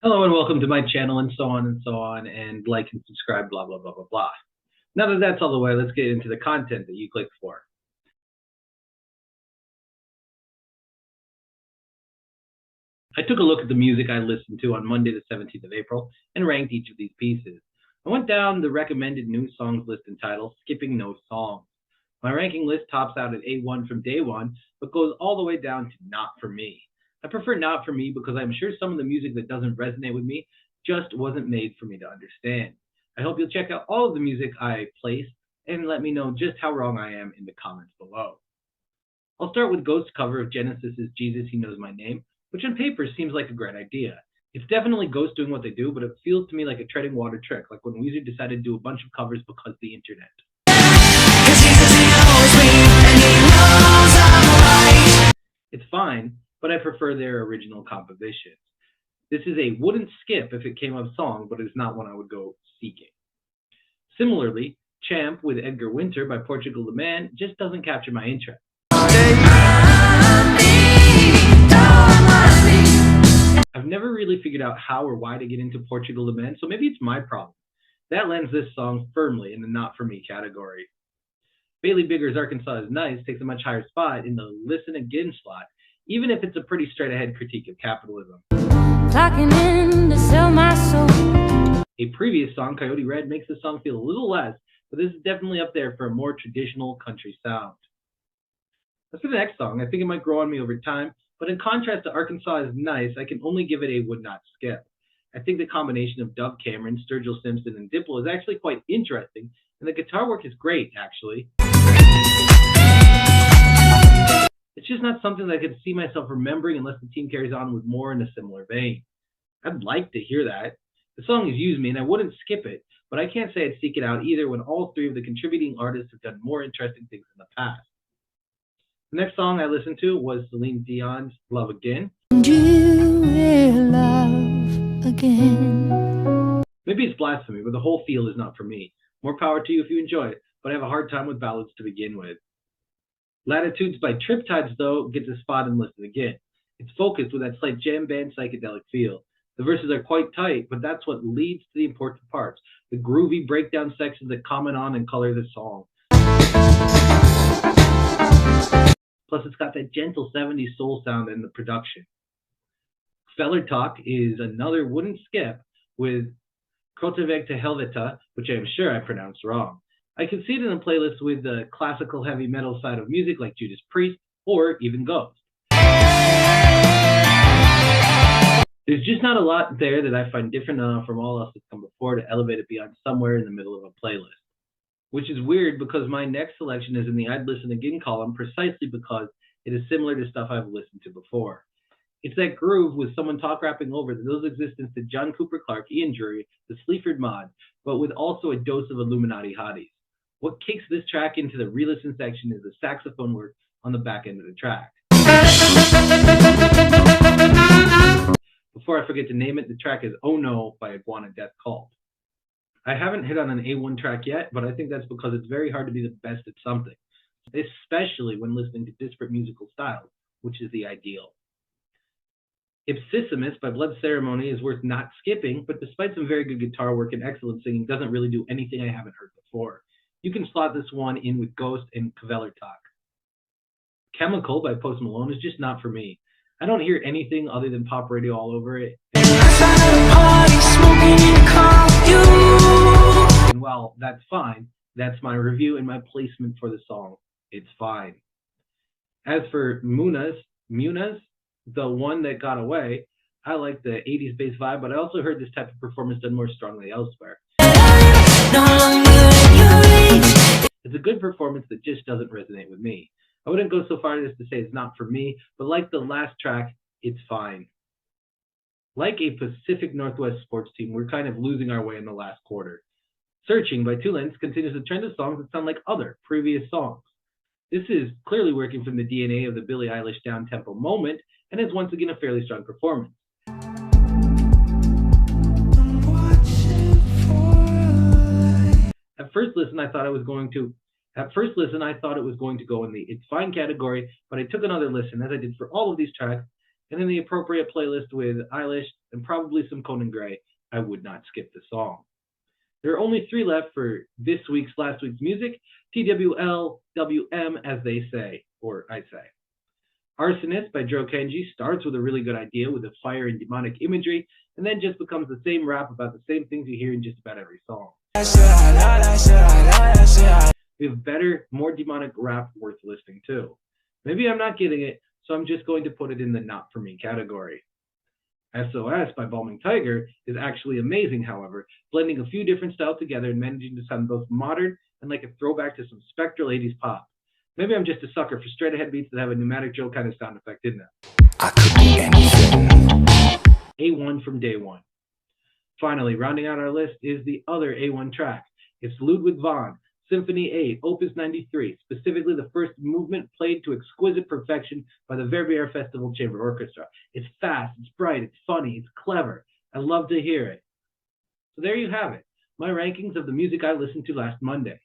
Hello and welcome to my channel and so on, and like and subscribe, blah, blah, blah, blah, blah. Now that that's all the way, let's get into the content that you clicked for. I took a look at the music I listened to on Monday the 17th of April and ranked each of these pieces. I went down the recommended new songs list entitled Skipping No Songs. My ranking list tops out at A1 from day one, but goes all the way down to Not For Me. I prefer Not For Me because I'm sure some of the music that doesn't resonate with me just wasn't made for me to understand. I hope you'll check out all of the music I placed and let me know just how wrong I am in the comments below. I'll start with Ghost's cover of Genesis's Jesus, He Knows My Name, which on paper seems like a great idea. It's definitely Ghost doing what they do, but it feels to me like a treading water trick, like when Weezer decided to do a bunch of covers because the internet. It's fine, but I prefer their original compositions. This is a wouldn't skip if it came up song, but it's not one I would go seeking. Similarly, Champ with Edgar Winter by Portugal the Man just doesn't capture my interest. I've never really figured out how or why to get into Portugal the Man, so maybe it's my problem. That lands this song firmly in the not for me category. Bailey Bigger's Arkansas Is Nice takes a much higher spot in the listen again slot, even if it's a pretty straight ahead critique of capitalism. Clocking in to sell my soul. A previous song, Coyote Red, makes the song feel a little less, but this is definitely up there for a more traditional country sound. As for the next song, I think it might grow on me over time, but in contrast to Arkansas Is Nice, I can only give it a would not skip. I think the combination of Dove Cameron, Sturgill Simpson, and Diplo is actually quite interesting, and the guitar work is great, actually. It's just not something that I could see myself remembering unless the team carries on with more in a similar vein. I'd like to hear that. The song has used me, and I wouldn't skip it, but I can't say I'd seek it out either when all three of the contributing artists have done more interesting things in the past. The next song I listened to was Celine Dion's Love Again. You will love again. Maybe it's blasphemy, but the whole feel is not for me. More power to you if you enjoy it, but I have a hard time with ballads to begin with. Latitudes by Triptides, though, gets a spot and Listen Again. It's focused with that slight jam band psychedelic feel. The verses are quite tight, but that's what leads to the important parts, the groovy breakdown sections that comment on and color the song. Plus, it's got that gentle 70s soul sound in the production. Feller Talk is another wouldn't skip with Krotoveg to Helveta, which I'm sure I pronounced wrong. I can see it in a playlist with the classical heavy metal side of music like Judas Priest or even Ghost. There's just not a lot there that I find different enough from all else that's come before to elevate it beyond somewhere in the middle of a playlist. Which is weird because my next selection is in the I'd Listen Again column precisely because it is similar to stuff I've listened to before. It's that groove with someone talk rapping over that owes existence to John Cooper Clarke, Ian Drury, the Sleaford Mod, but with also a dose of Illuminati hotties. What kicks this track into the re-listen section is the saxophone work on the back end of the track. Before I forget to name it, the track is Oh No by Iguana Death Cult. I haven't hit on an A1 track yet, but I think that's because it's very hard to be the best at something, especially when listening to disparate musical styles, which is the ideal. Ipsissimus by Blood Ceremony is worth not skipping, but despite some very good guitar work and excellent singing, doesn't really do anything I haven't heard before. You can slot this one in with Ghost and Kveler Talk. Chemical by Post Malone is just not for me. I don't hear anything other than pop radio all over it. And while that's fine, that's my review and my placement for the song. It's fine. As for Munas, the one that got away, I like the 80s bass vibe, but I also heard this type of performance done more strongly elsewhere. It's a good performance that just doesn't resonate with me. I wouldn't go so far as to say it's not for me, but like the last track, it's fine. Like a Pacific Northwest sports team, we're kind of losing our way in the last quarter. Searching by Two Lens continues a trend of songs that sound like other previous songs. This is clearly working from the DNA of the Billie Eilish down-tempo moment, and is once again a fairly strong performance. At first listen, I thought it was going to go in the It's Fine category, but I took another listen, as I did for all of these tracks, and in the appropriate playlist with Eilish and probably some Conan Gray, I would not skip the song. There are only three left for this week's last week's music, TWLWM as they say, or I say. Arsonist by Dro Kenji starts with a really good idea with the fire and demonic imagery, and then just becomes the same rap about the same things you hear in just about every song. We have better, more demonic rap worth listening to. Maybe I'm not getting it, so I'm just going to put it in the not for me category. SOS by Balming Tiger is actually amazing, however, blending a few different styles together and managing to sound both modern and like a throwback to some spectral 80s pop. Maybe I'm just a sucker for straight ahead beats that have a pneumatic drill kind of sound effect in them. I could be anything. A1 from Day One. Finally, rounding out our list is the other A1 track. It's Ludwig van, Symphony 8, Opus 93, specifically the first movement played to exquisite perfection by the Verbier Festival Chamber Orchestra. It's fast, it's bright, it's funny, it's clever. I love to hear it. So there you have it, my rankings of the music I listened to last Monday.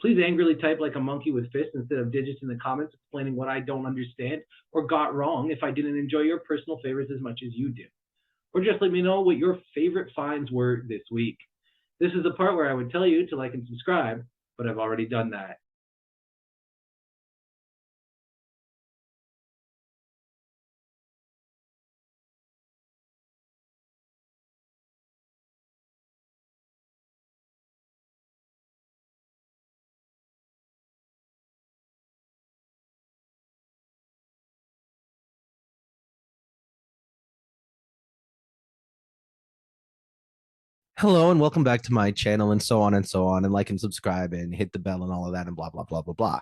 Please angrily type like a monkey with fists instead of digits in the comments explaining what I don't understand or got wrong if I didn't enjoy your personal favorites as much as you did. Or just let me know what your favorite finds were this week. This is the part where I would tell you to like and subscribe, but I've already done that. Hello and welcome back to my channel and so on and so on, and like and subscribe and hit the bell and all of that and blah blah blah blah blah.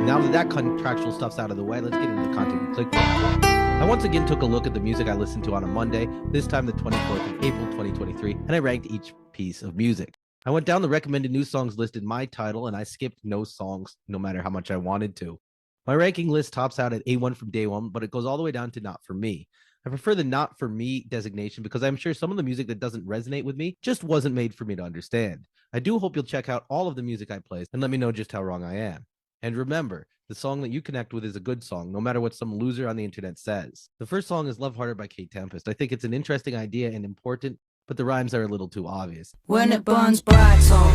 Now that contractual stuff's out of the way, let's get into the content we clicked on. I once again took a look at the music I listened to on a Monday, this time the 24th of April 2023, and I ranked each piece of music. I went down the recommended new songs list in my title, and I skipped no songs no matter how much I wanted to. My ranking list tops out at A1 from Day One, but it goes all the way down to Not For Me. I prefer the Not For Me designation because I'm sure some of the music that doesn't resonate with me just wasn't made for me to understand. I do hope you'll check out all of the music I play and let me know just how wrong I am. And remember, the song that you connect with is a good song, no matter what some loser on the internet says. The first song is Love Harder by Kate Tempest. I think it's an interesting idea and important, but the rhymes are a little too obvious. When it burns bright on,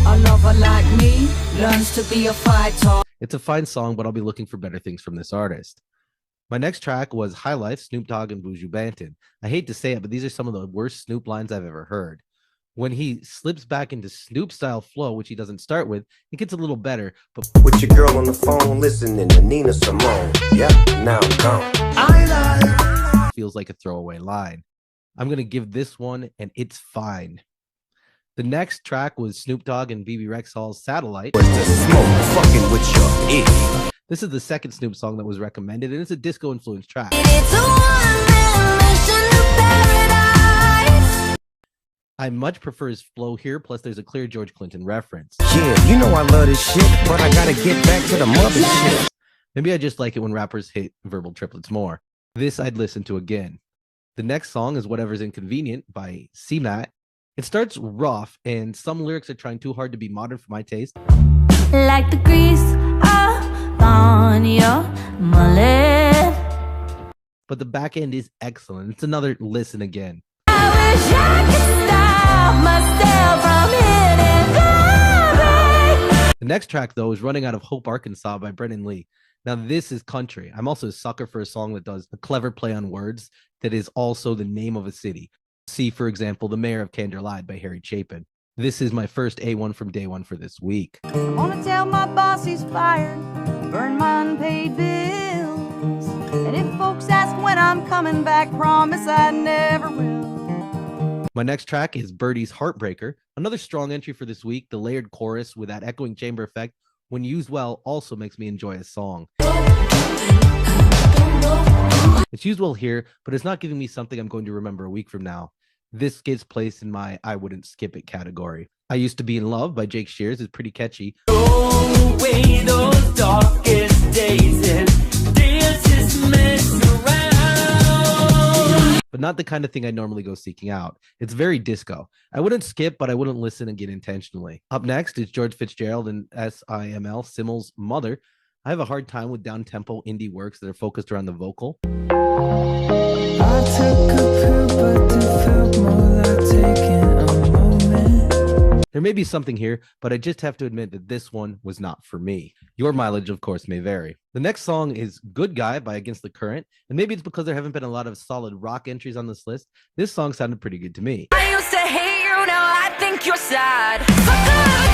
a lover like me learns to be a fighter. It's a fine song, but I'll be looking for better things from this artist. My next track was High Life, Snoop Dogg and Buju Banton. I hate to say it, but these are some of the worst Snoop lines I've ever heard. When he slips back into Snoop-style flow, which he doesn't start with, it gets a little better. But with your girl on the phone listening to Nina Simone. Yep, now I'm gone. I lie. Feels like a throwaway line. I'm going to give this one, and it's fine. The next track was Snoop Dogg and BB Rexhall's Satellite. This is the second Snoop song that was recommended, and it's a disco-influenced track. It's a one-man mission to paradise. I much prefer his flow here, plus there's a clear George Clinton reference. Yeah, you know I love this shit, but I gotta get back to the mother shit. Maybe I just like it when rappers hit verbal triplets more. This I'd listen to again. The next song is Whatever's Inconvenient by C-Matt. It starts rough, and some lyrics are trying too hard to be modern for my taste. Like the grease on your mullet. But the back end is excellent. It's another listen again. I wish I could stop myself from hitting glory. The next track, though, is Running Out of Hope, Arkansas by Brennan Lee. Now, this is country. I'm also a sucker for a song that does a clever play on words that is also the name of a city. See, for example, The Mayor of Candor Lied by Harry Chapin. This is my first A1 from Day One for this week. I want to tell my boss he's fired, burn my unpaid bills. And if folks ask when I'm coming back, promise I never will. My next track is Birdie's Heartbreaker. Another strong entry for this week. The layered chorus with that echoing chamber effect, when used well, also makes me enjoy a song. It's used well here, but it's not giving me something I'm going to remember a week from now. This gets placed in my I wouldn't skip it category. I Used to Be in Love by Jake Shears is pretty catchy. Away those darkest days and dances mess around. But but not the kind of thing I normally go seeking out. It's very disco. I wouldn't skip, but I wouldn't listen again intentionally. Up next is George Fitzgerald and SIML, Simmel's Mother. I have a hard time with down-tempo indie works that are focused around the vocal. I took a pill, but it felt more like taking a moment. There may be something here, but I just have to admit that this one was not for me. Your mileage, of course, may vary. The next song is Good Guy by Against the Current, and maybe it's because there haven't been a lot of solid rock entries on this list. This song sounded pretty good to me. I used to hate you, now I think you're sad.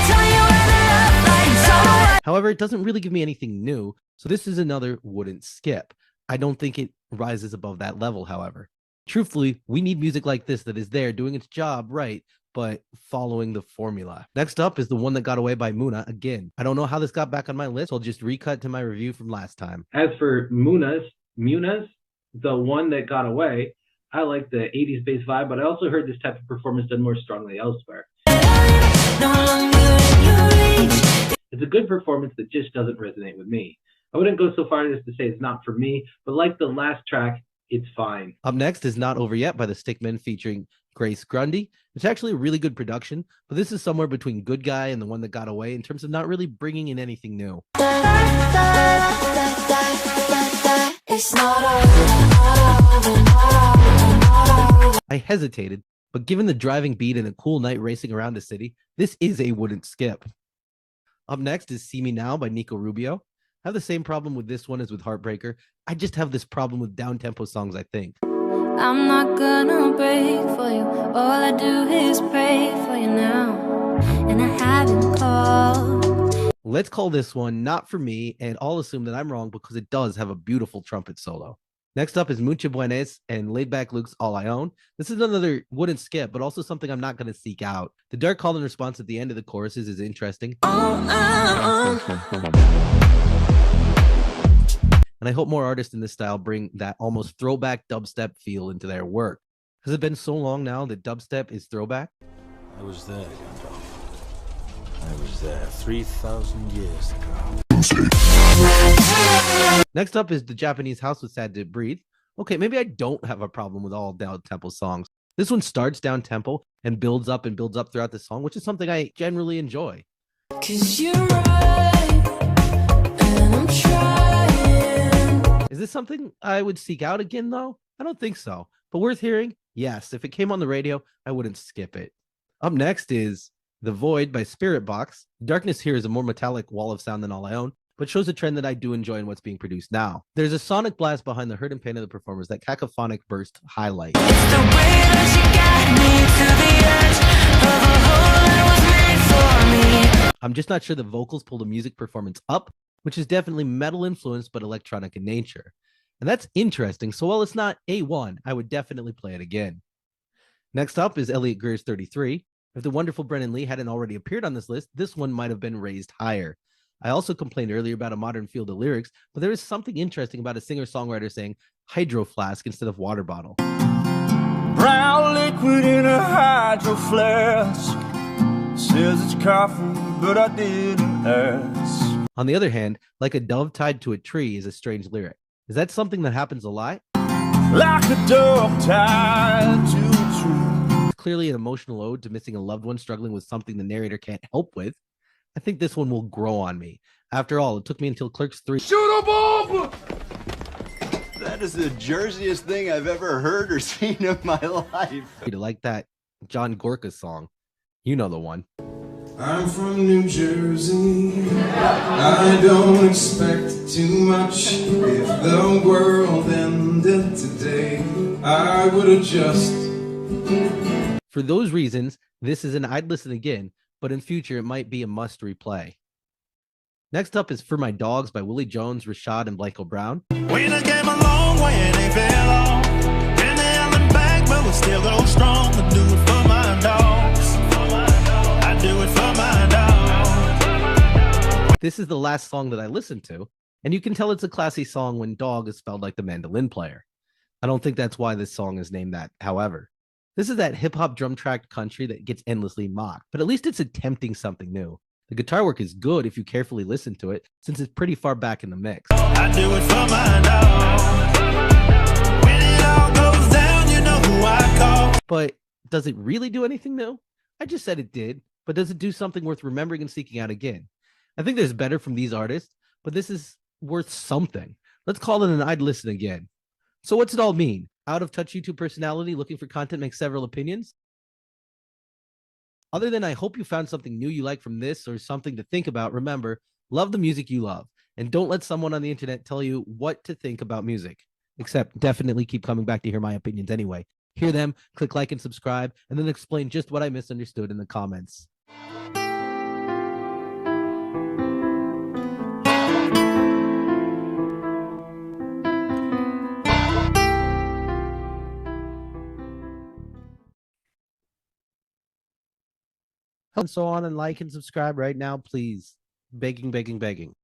Tell you where the love lights are. However, it doesn't really give me anything new, so this is another wouldn't skip. I don't think it rises above that level, however. Truthfully, we need music like this that is there doing its job right, but following the formula. Next up is The One That Got Away by Muna again. I don't know how this got back on my list, so I'll just recut to my review from last time. As for Muna's, The One That Got Away, I like the 80s bass vibe, but I also heard this type of performance done more strongly elsewhere. It's a good performance that just doesn't resonate with me. I wouldn't go so far as to say it's not for me, but like the last track, it's fine. Up next is Not Over Yet by the Stickmen featuring Grace Grundy. It's actually a really good production, but this is somewhere between Good Guy and The One That Got Away in terms of not really bringing in anything new. It's not over. I hesitated, but given the driving beat and a cool night racing around the city, this is a wouldn't skip. Up next is See Me Now by Nico Rubio. I have the same problem with this one as with Heartbreaker. I just have this problem with down-tempo songs, I think. I'm not gonna break for you. All I do is pray for you now. And I haven't called. Let's call this one not for me, and I'll assume that I'm wrong because it does have a beautiful trumpet solo. Next up is Mucha Buenes and Laid Back Luke's All I Own. This is another wouldn't skip, but also something I'm not going to seek out. The dark call and response at the end of the choruses is interesting. And I hope more artists in this style bring that almost throwback dubstep feel into their work. Has it been so long now that dubstep is throwback? I was there, Gandalf. I was there 3,000 years ago. Next up is The Japanese House with Sad to Breathe. Okay, maybe I don't have a problem with all down-tempo songs. This one starts down-tempo and builds up throughout the song, which is something I generally enjoy. 'Cause you're right, and I'm trying. Is this something I would seek out again, though? I don't think so. But worth hearing? Yes. If it came on the radio, I wouldn't skip it. Up next is The Void by Spirit Box. Darkness here is a more metallic wall of sound than All I Own, but shows a trend that I do enjoy in what's being produced now. There's a sonic blast behind the hurt and pain of the performers that cacophonic burst highlight. It's the way that you got me to the edge of a hole that was made for me. I'm just not sure the vocals pull the music performance up, which is definitely metal influenced but electronic in nature. And that's interesting, so while it's not A1, I would definitely play it again. Next up is Elliot Greer's 33. If the wonderful Brennan Lee hadn't already appeared on this list, this one might have been raised higher. I also complained earlier about a modern feel to lyrics, but there is something interesting about a singer-songwriter saying hydro flask instead of water bottle. Brown liquid in a hydro flask. Says it's coffee, but I didn't ask. On the other hand, like a dove tied to a tree is a strange lyric. Is that something that happens a lot? Like a dog tied to a tree. It's clearly an emotional ode to missing a loved one struggling with something the narrator can't help with. I think this one will grow on me. After all, it took me until Clerks 3 Shoot a bomb! That is the jersiest thing I've ever heard or seen in my life. to like that John Gorka song. You know the one. I'm from New Jersey. I don't expect too much. If the world ended today, I would adjust. For those reasons, this is an I'd listen again, but in future it might be a must replay. Next up is For My Dogs by Willie Jones, Rashad, and Blanco Brown. We done came a long way and ain't fell off. Been there and back, but we still go strong. I do it for my dogs. I do it for my dogs. This is the last song that I listened to, and you can tell it's a classy song when dog is spelled like the mandolin player. I don't think that's why this song is named that, however. This is that hip-hop drum-tracked country that gets endlessly mocked, but at least it's attempting something new. The guitar work is good if you carefully listen to it, since it's pretty far back in the mix. I do it for my dogs. When it all goes down, you know But does it really do anything new? I just said it did, but does it do something worth remembering and seeking out again? I think there's better from these artists, but this is worth something. Let's call it an I'd listen again. So what's it all mean? Out of touch YouTube personality looking for content makes several opinions? Other than I hope you found something new you like from this or something to think about, remember, love the music you love. And don't let someone on the internet tell you what to think about music. Except definitely keep coming back to hear my opinions anyway. Hear them, click like and subscribe, and then explain just what I misunderstood in the comments. And so on, and like and subscribe right now, please. Begging, begging, begging.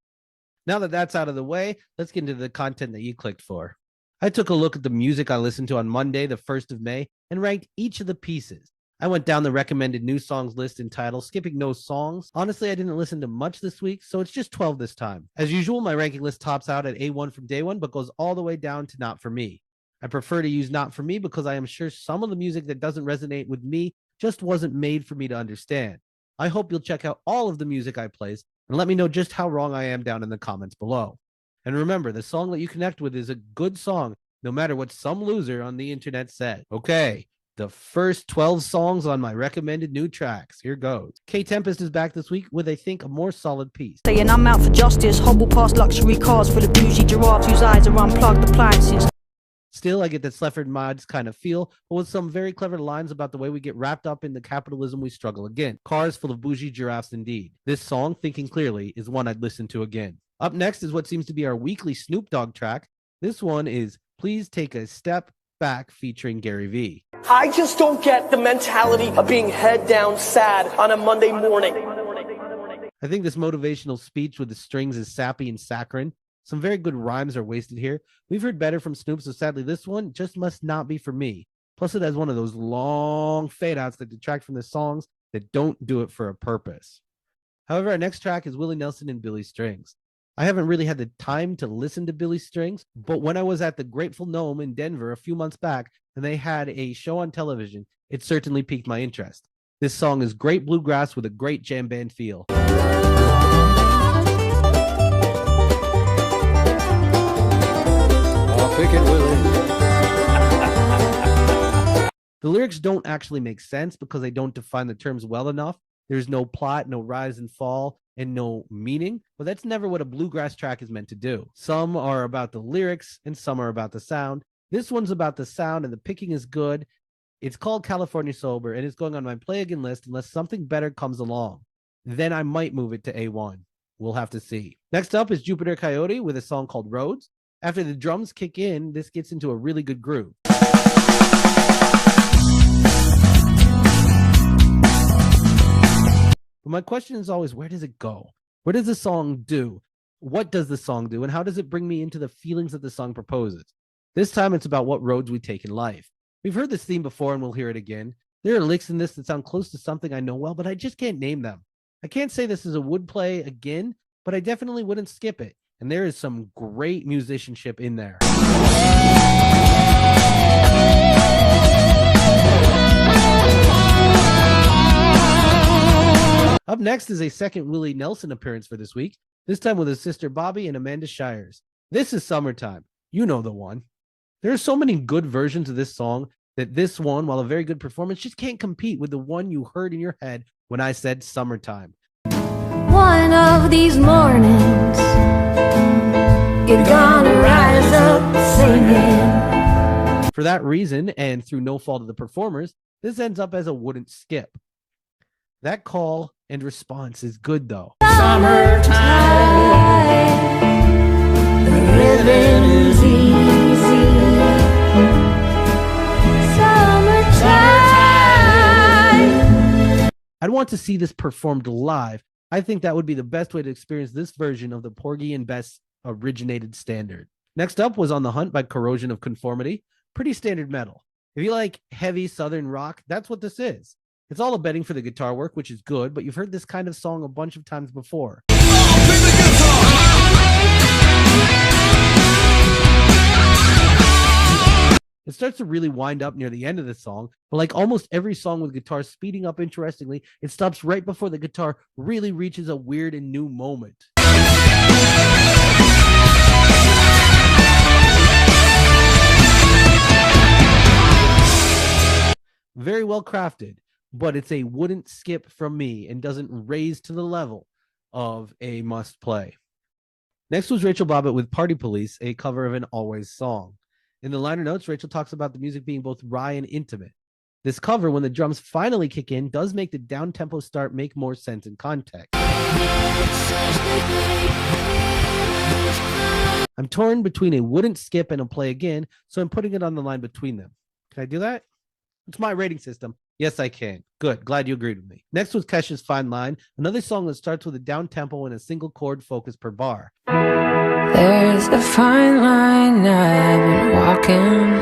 Now that that's out of the way, let's get into the content that you clicked for. I took a look at the music I listened to on Monday, the 1st of May, and ranked each of the pieces. I went down the recommended new songs list in title, skipping no songs. Honestly, I didn't listen to much this week, so it's just 12 this time. As usual, my ranking list tops out at A1 from day one, but goes all the way down to Not For Me. I prefer to use Not For Me because I am sure some of the music that doesn't resonate with me just wasn't made for me to understand. I hope you'll check out all of the music I place and let me know just how wrong I am down in the comments below. And remember, the song that you connect with is a good song, no matter what some loser on the internet said. Okay, the first 12 songs on my recommended new tracks. Here goes. K-Tempest is back this week with, I think, a more solid piece. Saying I'm out for justice, hobble past luxury cars for the bougie giraffes whose eyes are unplugged appliances. Still, I get that Slefford Mods kind of feel, but with some very clever lines about the way we get wrapped up in the capitalism we struggle against. Cars full of bougie giraffes indeed. This song, Thinking Clearly, is one I'd listen to again. Up next is what seems to be our weekly Snoop Dogg track. This one is Please Take a Step Back featuring Gary V. I just don't get the mentality of being head down sad on a Monday morning. I think this motivational speech with the strings is sappy and saccharine. Some very good rhymes are wasted here. We've heard better from Snoop, so sadly this one just must not be for me. Plus it has one of those long fade outs that detract from the songs that don't do it for a purpose. However, our next track is Willie Nelson and Billy Strings. I haven't really had the time to listen to Billy Strings, but when I was at the Grateful Gnome in Denver a few months back and they had a show on television, it certainly piqued my interest. This song is great bluegrass with a great jam band feel. The lyrics don't actually make sense because they don't define the terms well enough. There's no plot, no rise and fall, and no meaning, but that's never what a bluegrass track is meant to do. Some are about the lyrics and some are about the sound. This one's about the sound and the picking is good. It's called California Sober and it's going on my play again list unless something better comes along. Then I might move it to A1. We'll have to see. Next up is Jupiter Coyote with a song called Roads. After the drums kick in, this gets into a really good groove. But my question is always, where does it go? What does the song do? What does the song do? And how does it bring me into the feelings that the song proposes? This time it's about what roads we take in life. We've heard this theme before and we'll hear it again. There are licks in this that sound close to something I know well, but I just can't name them. I can't say this is a would play again, but I definitely wouldn't skip it. And there is some great musicianship in there. Up next is a second Willie Nelson appearance for this week, this time with his sister Bobby and Amanda Shires. This is Summertime. You know the one. There are so many good versions of this song that this one, while a very good performance, just can't compete with the one you heard in your head when I said Summertime. One of these mornings, you're gonna rise up singing. For that reason, and through no fault of the performers, this ends up as a wouldn't skip. That call and response is good though. Summertime, the rhythm is easy. Summertime. I'd want to see this performed live. I think that would be the best way to experience this version of the Porgy and Bess originated standard. Next up was On the Hunt by Corrosion of Conformity. Pretty standard metal. If you like heavy southern rock, that's what this is. It's all a betting for the guitar work, which is good, but you've heard this kind of song a bunch of times before. It starts to really wind up near the end of the song, but like almost every song with guitar speeding up interestingly, it stops right before the guitar really reaches a weird and new moment. Very well crafted, but it's a wouldn't skip from me and doesn't raise to the level of a must play. Next was Rachel Bobbitt with Party Police, a cover of an Always song. In the liner notes, Rachel talks about the music being both wry and intimate. This cover, when the drums finally kick in, does make the down-tempo start make more sense in context. I'm torn between a wouldn't skip and a play again, so I'm putting it on the line between them. Can I do that? It's my rating system. Yes, I can. Good. Glad you agreed with me. Next was Kesha's Fine Line, another song that starts with a down tempo and a single chord focus per bar. There's a fine line I've been walking.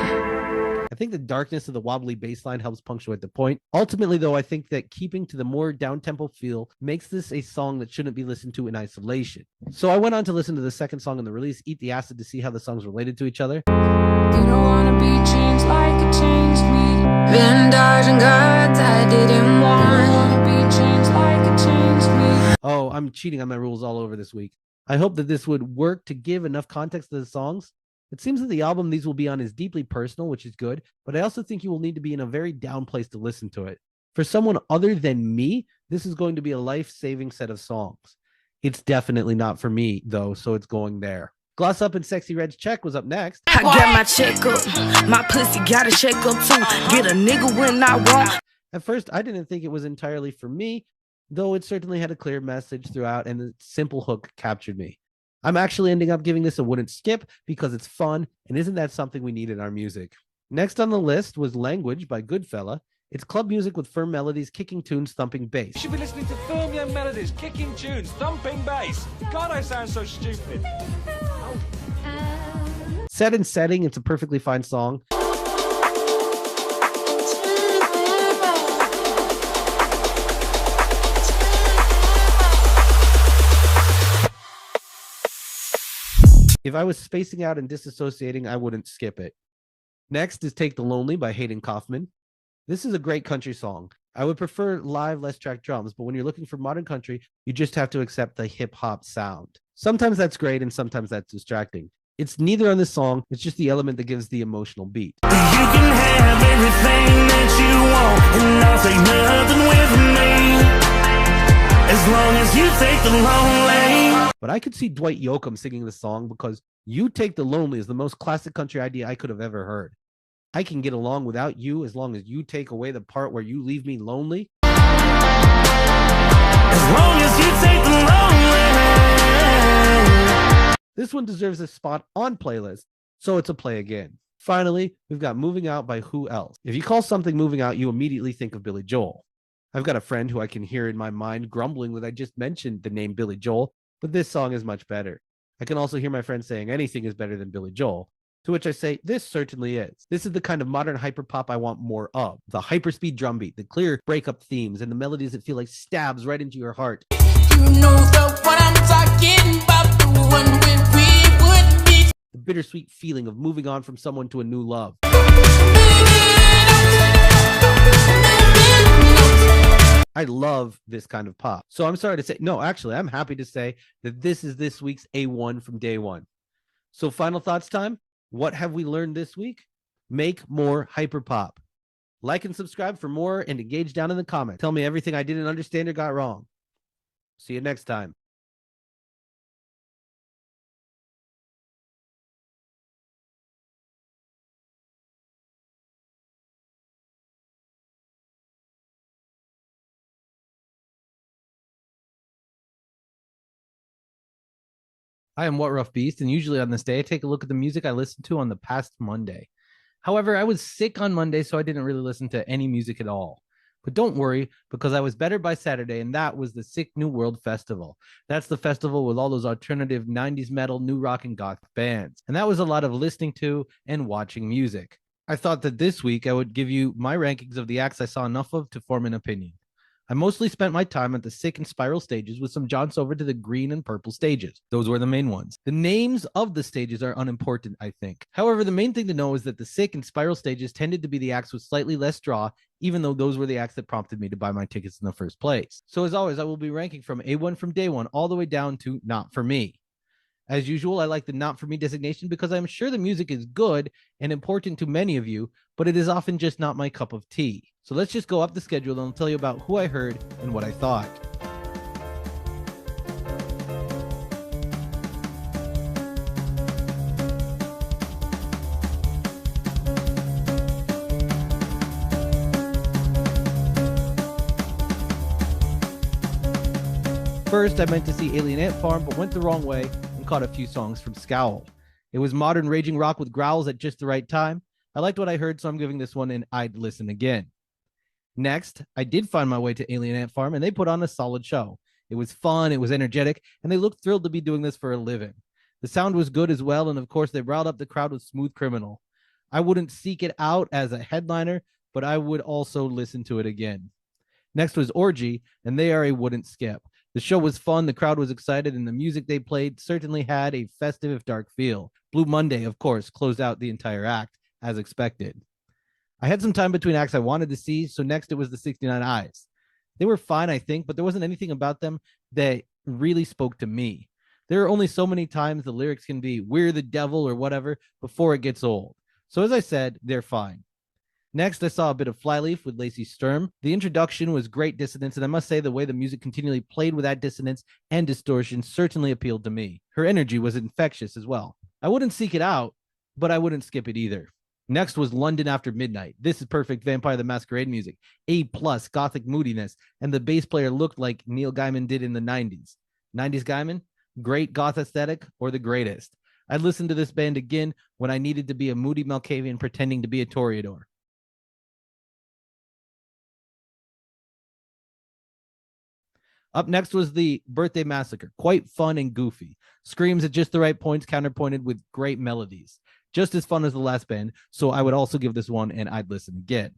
I think the darkness of the wobbly bass line helps punctuate the point. Ultimately, though, I think that keeping to the more down-tempo feel makes this a song that shouldn't be listened to in isolation. So I went on to listen to the second song in the release, Eat the Acid, to see how the songs related to each other. Didn't wanna be changed like it changed me. Been dodging gods I didn't want. Didn't wanna be changed like it changed me. Oh, I'm cheating on my rules all over this week. I hope that this would work to give enough context to the songs. It seems that the album these will be on is deeply personal, which is good, but I also think you will need to be in a very down place to listen to it. For someone other than me, this is going to be a life-saving set of songs. It's definitely not for me, though, so it's going there. Gloss Up and Sexy Red's Check was up next. I got my check up. My pussy got a check up too. Get a nigga when I want. At first, I didn't think it was entirely for me, though it certainly had a clear message throughout, and the simple hook captured me. I'm actually ending up giving this a wouldn't skip because it's fun, and isn't that something we need in our music? Next on the list was Language by Goodfella. It's club music with firm melodies, kicking tunes, thumping bass. You should be listening to firm young melodies, kicking tunes, thumping bass. God, I sound so stupid. Set and setting, it's a perfectly fine song. If I was spacing out and disassociating, I wouldn't skip it. Next is Take the Lonely by Hayden Kaufman. This is a great country song. I would prefer live, less track drums, but when you're looking for modern country, you just have to accept the hip-hop sound. Sometimes that's great, and sometimes that's distracting. It's neither on this song, it's just the element that gives the emotional beat. You can have everything that you want, and I'll take nothing with me, as long as you take the lonely. But I could see Dwight Yoakam singing the song because You Take the Lonely is the most classic country idea I could have ever heard. I can get along without you as long as you take away the part where you leave me lonely. As long as you take the lonely. This one deserves a spot on playlist, so it's a play again. Finally, we've got Moving Out by Who Else. If you call something moving out, you immediately think of Billy Joel. I've got a friend who I can hear in my mind grumbling that I just mentioned the name Billy Joel, but this song is much better. I can also hear my friend saying anything is better than Billy Joel, to which I say this certainly is. This is the kind of modern hyperpop I want more of. The hyperspeed drum beat, the clear breakup themes, and the melodies that feel like stabs right into your heart. You know the one I'm talking about, the one where we would be. The bittersweet feeling of moving on from someone to a new love. I love this kind of pop. So I'm sorry to say, no, actually, I'm happy to say that this is this week's A1 from day one. So final thoughts time. What have we learned this week? Make more hyperpop. Like and subscribe for more and engage down in the comments. Tell me everything I didn't understand or got wrong. See you next time. I am What Rough Beast, and usually on this day, I take a look at the music I listened to on the past Monday. However, I was sick on Monday, so I didn't really listen to any music at all. But don't worry, because I was better by Saturday, and that was the Sick New World Festival. That's the festival with all those alternative 90s metal, new rock, and goth bands. And that was a lot of listening to and watching music. I thought that this week I would give you my rankings of the acts I saw enough of to form an opinion. I mostly spent my time at the sick and spiral stages with some jaunts over to the green and purple stages. Those were the main ones. The names of the stages are unimportant, I think. However, the main thing to know is that the sick and spiral stages tended to be the acts with slightly less draw, even though those were the acts that prompted me to buy my tickets in the first place. So as always, I will be ranking from A1 from day one all the way down to not for me. As usual, I like the not for me designation because I'm sure the music is good and important to many of you, but it is often just not my cup of tea. So let's just go up the schedule and I'll tell you about who I heard and what I thought. First, I meant to see Alien Ant Farm, but went the wrong way and caught a few songs from Scowl. It was modern raging rock with growls at just the right time. I liked what I heard, so I'm giving this one an I'd listen again. Next, I did find my way to Alien Ant Farm, and they put on a solid show. It was fun, it was energetic, and they looked thrilled to be doing this for a living. The sound was good as well, and of course, they riled up the crowd with Smooth Criminal. I wouldn't seek it out as a headliner, but I would also listen to it again. Next was Orgy, and they are a wouldn't skip. The show was fun, the crowd was excited, and the music they played certainly had a festive, if dark feel. Blue Monday, of course, closed out the entire act, as expected. I had some time between acts I wanted to see, so next it was the 69 Eyes. They were fine, I think, but there wasn't anything about them that really spoke to me. There are only so many times the lyrics can be, "We're the devil" or whatever, before it gets old. So as I said, they're fine. Next, I saw a bit of Flyleaf with Lacey Sturm. The introduction was great dissonance, and I must say the way the music continually played with that dissonance and distortion certainly appealed to me. Her energy was infectious as well. I wouldn't seek it out, but I wouldn't skip it either. Next was London After Midnight. This is perfect Vampire the Masquerade music. A+ gothic moodiness, and the bass player looked like Neil Gaiman did in the 90s. 90s Gaiman? Great goth aesthetic, or the greatest? I'd listen to this band again when I needed to be a moody Malkavian pretending to be a Toreador. Up next was the Birthday Massacre. Quite fun and goofy. Screams at just the right points, counterpointed with great melodies. Just as fun as the last band, so I would also give this one an I'd listen again.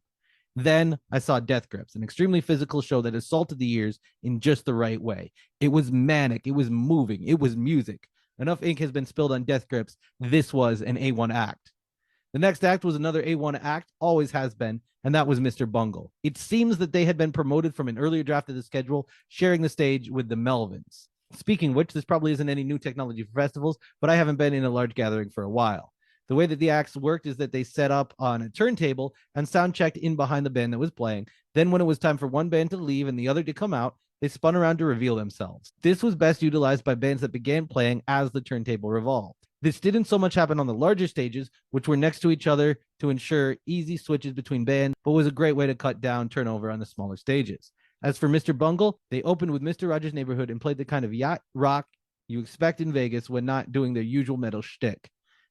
Then I saw Death Grips, an extremely physical show that assaulted the ears in just the right way. It was manic, it was moving, it was music. Enough ink has been spilled on Death Grips. This was an A1 act. The next act was another A1 act, always has been, and that was Mr. Bungle. It seems that they had been promoted from an earlier draft of the schedule, sharing the stage with the Melvins. Speaking of which, this probably isn't any new technology for festivals, but I haven't been in a large gathering for a while. The way that the acts worked is that they set up on a turntable and sound checked in behind the band that was playing. Then when it was time for one band to leave and the other to come out, they spun around to reveal themselves. This was best utilized by bands that began playing as the turntable revolved. This didn't so much happen on the larger stages, which were next to each other to ensure easy switches between bands, but was a great way to cut down turnover on the smaller stages. As for Mr. Bungle, they opened with Mr. Rogers' Neighborhood and played the kind of yacht rock you expect in Vegas when not doing their usual metal shtick.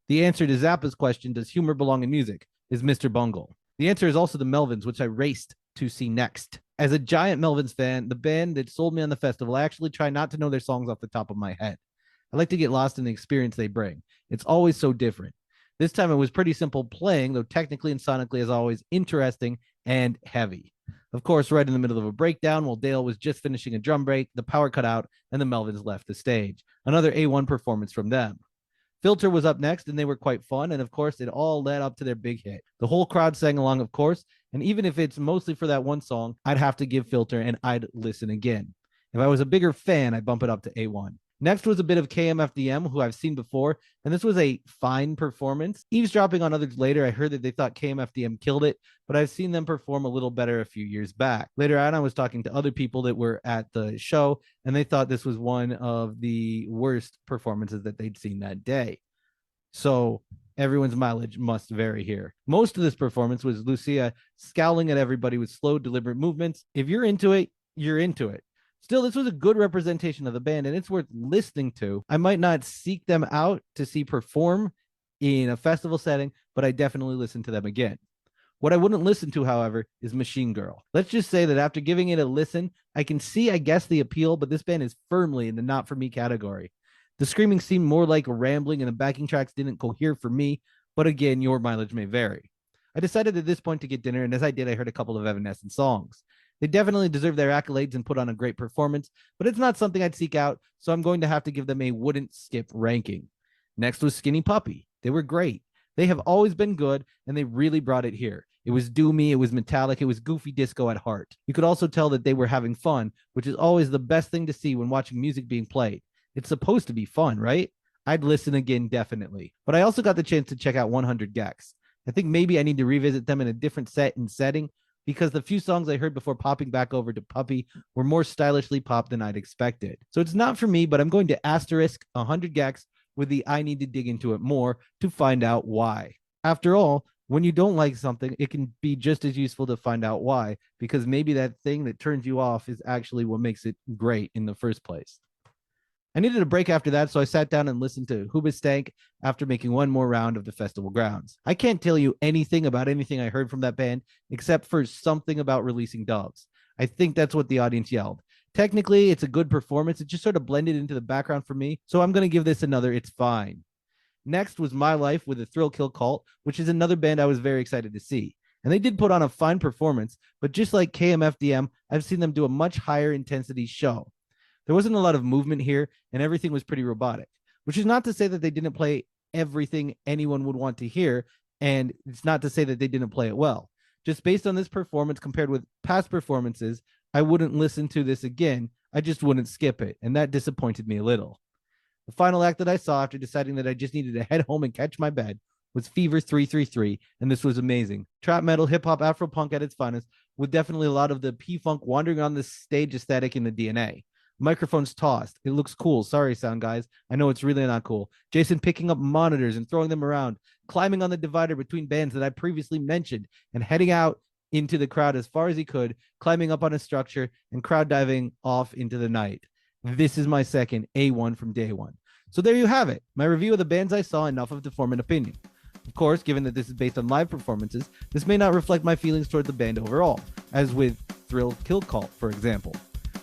The answer to Zappa's question, does humor belong in music, is Mr. Bungle. The answer is also the Melvins, which I raced to see next. As a giant Melvins fan, the band that sold me on the festival, I actually try not to know their songs off the top of my head. I like to get lost in the experience they bring. It's always so different. This time it was pretty simple playing, though technically and sonically, as always, interesting and heavy. Of course, right in the middle of a breakdown, while Dale was just finishing a drum break, the power cut out and the Melvins left the stage. Another A1 performance from them. Filter was up next, and they were quite fun, and of course, it all led up to their big hit. The whole crowd sang along, of course, and even if it's mostly for that one song, I'd have to give Filter and I'd listen again. If I was a bigger fan, I'd bump it up to A1. Next was a bit of KMFDM, who I've seen before, and this was a fine performance. Eavesdropping on others later, I heard that they thought KMFDM killed it, but I've seen them perform a little better a few years back. Later on, I was talking to other people that were at the show, and they thought this was one of the worst performances that they'd seen that day. So everyone's mileage must vary here. Most of this performance was Lucia scowling at everybody with slow, deliberate movements. If you're into it, you're into it. Still, this was a good representation of the band, and it's worth listening to. I might not seek them out to see perform in a festival setting, but I definitely listen to them again. What I wouldn't listen to, however, is Machine Girl. Let's just say that after giving it a listen, I can see, I guess, the appeal, but this band is firmly in the not for me category. The screaming seemed more like rambling, and the backing tracks didn't cohere for me, but again, your mileage may vary. I decided at this point to get dinner, and as I did, I heard a couple of Evanescence songs. They definitely deserve their accolades and put on a great performance, but it's not something I'd seek out, so I'm going to have to give them a wouldn't skip ranking. Next was Skinny Puppy. They were great. They have always been good, and they really brought it here. It was doomy, it was metallic, it was goofy disco at heart. You could also tell that they were having fun, which is always the best thing to see when watching music being played. It's supposed to be fun, right? I'd listen again, definitely. But I also got the chance to check out 100 gecs. I think maybe I need to revisit them in a different set and setting, because the few songs I heard before popping back over to Puppy were more stylishly pop than I'd expected. So it's not for me, but I'm going to asterisk 100 gecs with the I need to dig into it more to find out why. After all, when you don't like something, it can be just as useful to find out why, because maybe that thing that turns you off is actually what makes it great in the first place. I needed a break after that, so I sat down and listened to Hoobastank after making one more round of the festival grounds. I can't tell you anything about anything I heard from that band, except for something about releasing doves. I think that's what the audience yelled. Technically, it's a good performance. It just sort of blended into the background for me, so I'm going to give this another it's fine. Next was My Life with the Thrill Kill Cult, which is another band I was very excited to see. And they did put on a fine performance, but just like KMFDM, I've seen them do a much higher intensity show. There wasn't a lot of movement here, and everything was pretty robotic, which is not to say that they didn't play everything anyone would want to hear, and it's not to say that they didn't play it well. Just based on this performance compared with past performances, I wouldn't listen to this again. I just wouldn't skip it, and that disappointed me a little. The final act that I saw after deciding that I just needed to head home and catch my bed was Fever 333, and this was amazing. Trap metal, hip-hop, Afro-punk at its finest, with definitely a lot of the P-Funk wandering on the stage aesthetic in the DNA. Microphones tossed. It looks cool. Sorry, sound guys. I know it's really not cool. Jason picking up monitors and throwing them around, climbing on the divider between bands that I previously mentioned, and heading out into the crowd as far as he could, climbing up on a structure and crowd diving off into the night. This is my second A1 from day one. So there you have it. My review of the bands I saw, enough of to form an opinion. Of course, given that this is based on live performances, this may not reflect my feelings toward the band overall, as with Thrill Kill Cult, for example.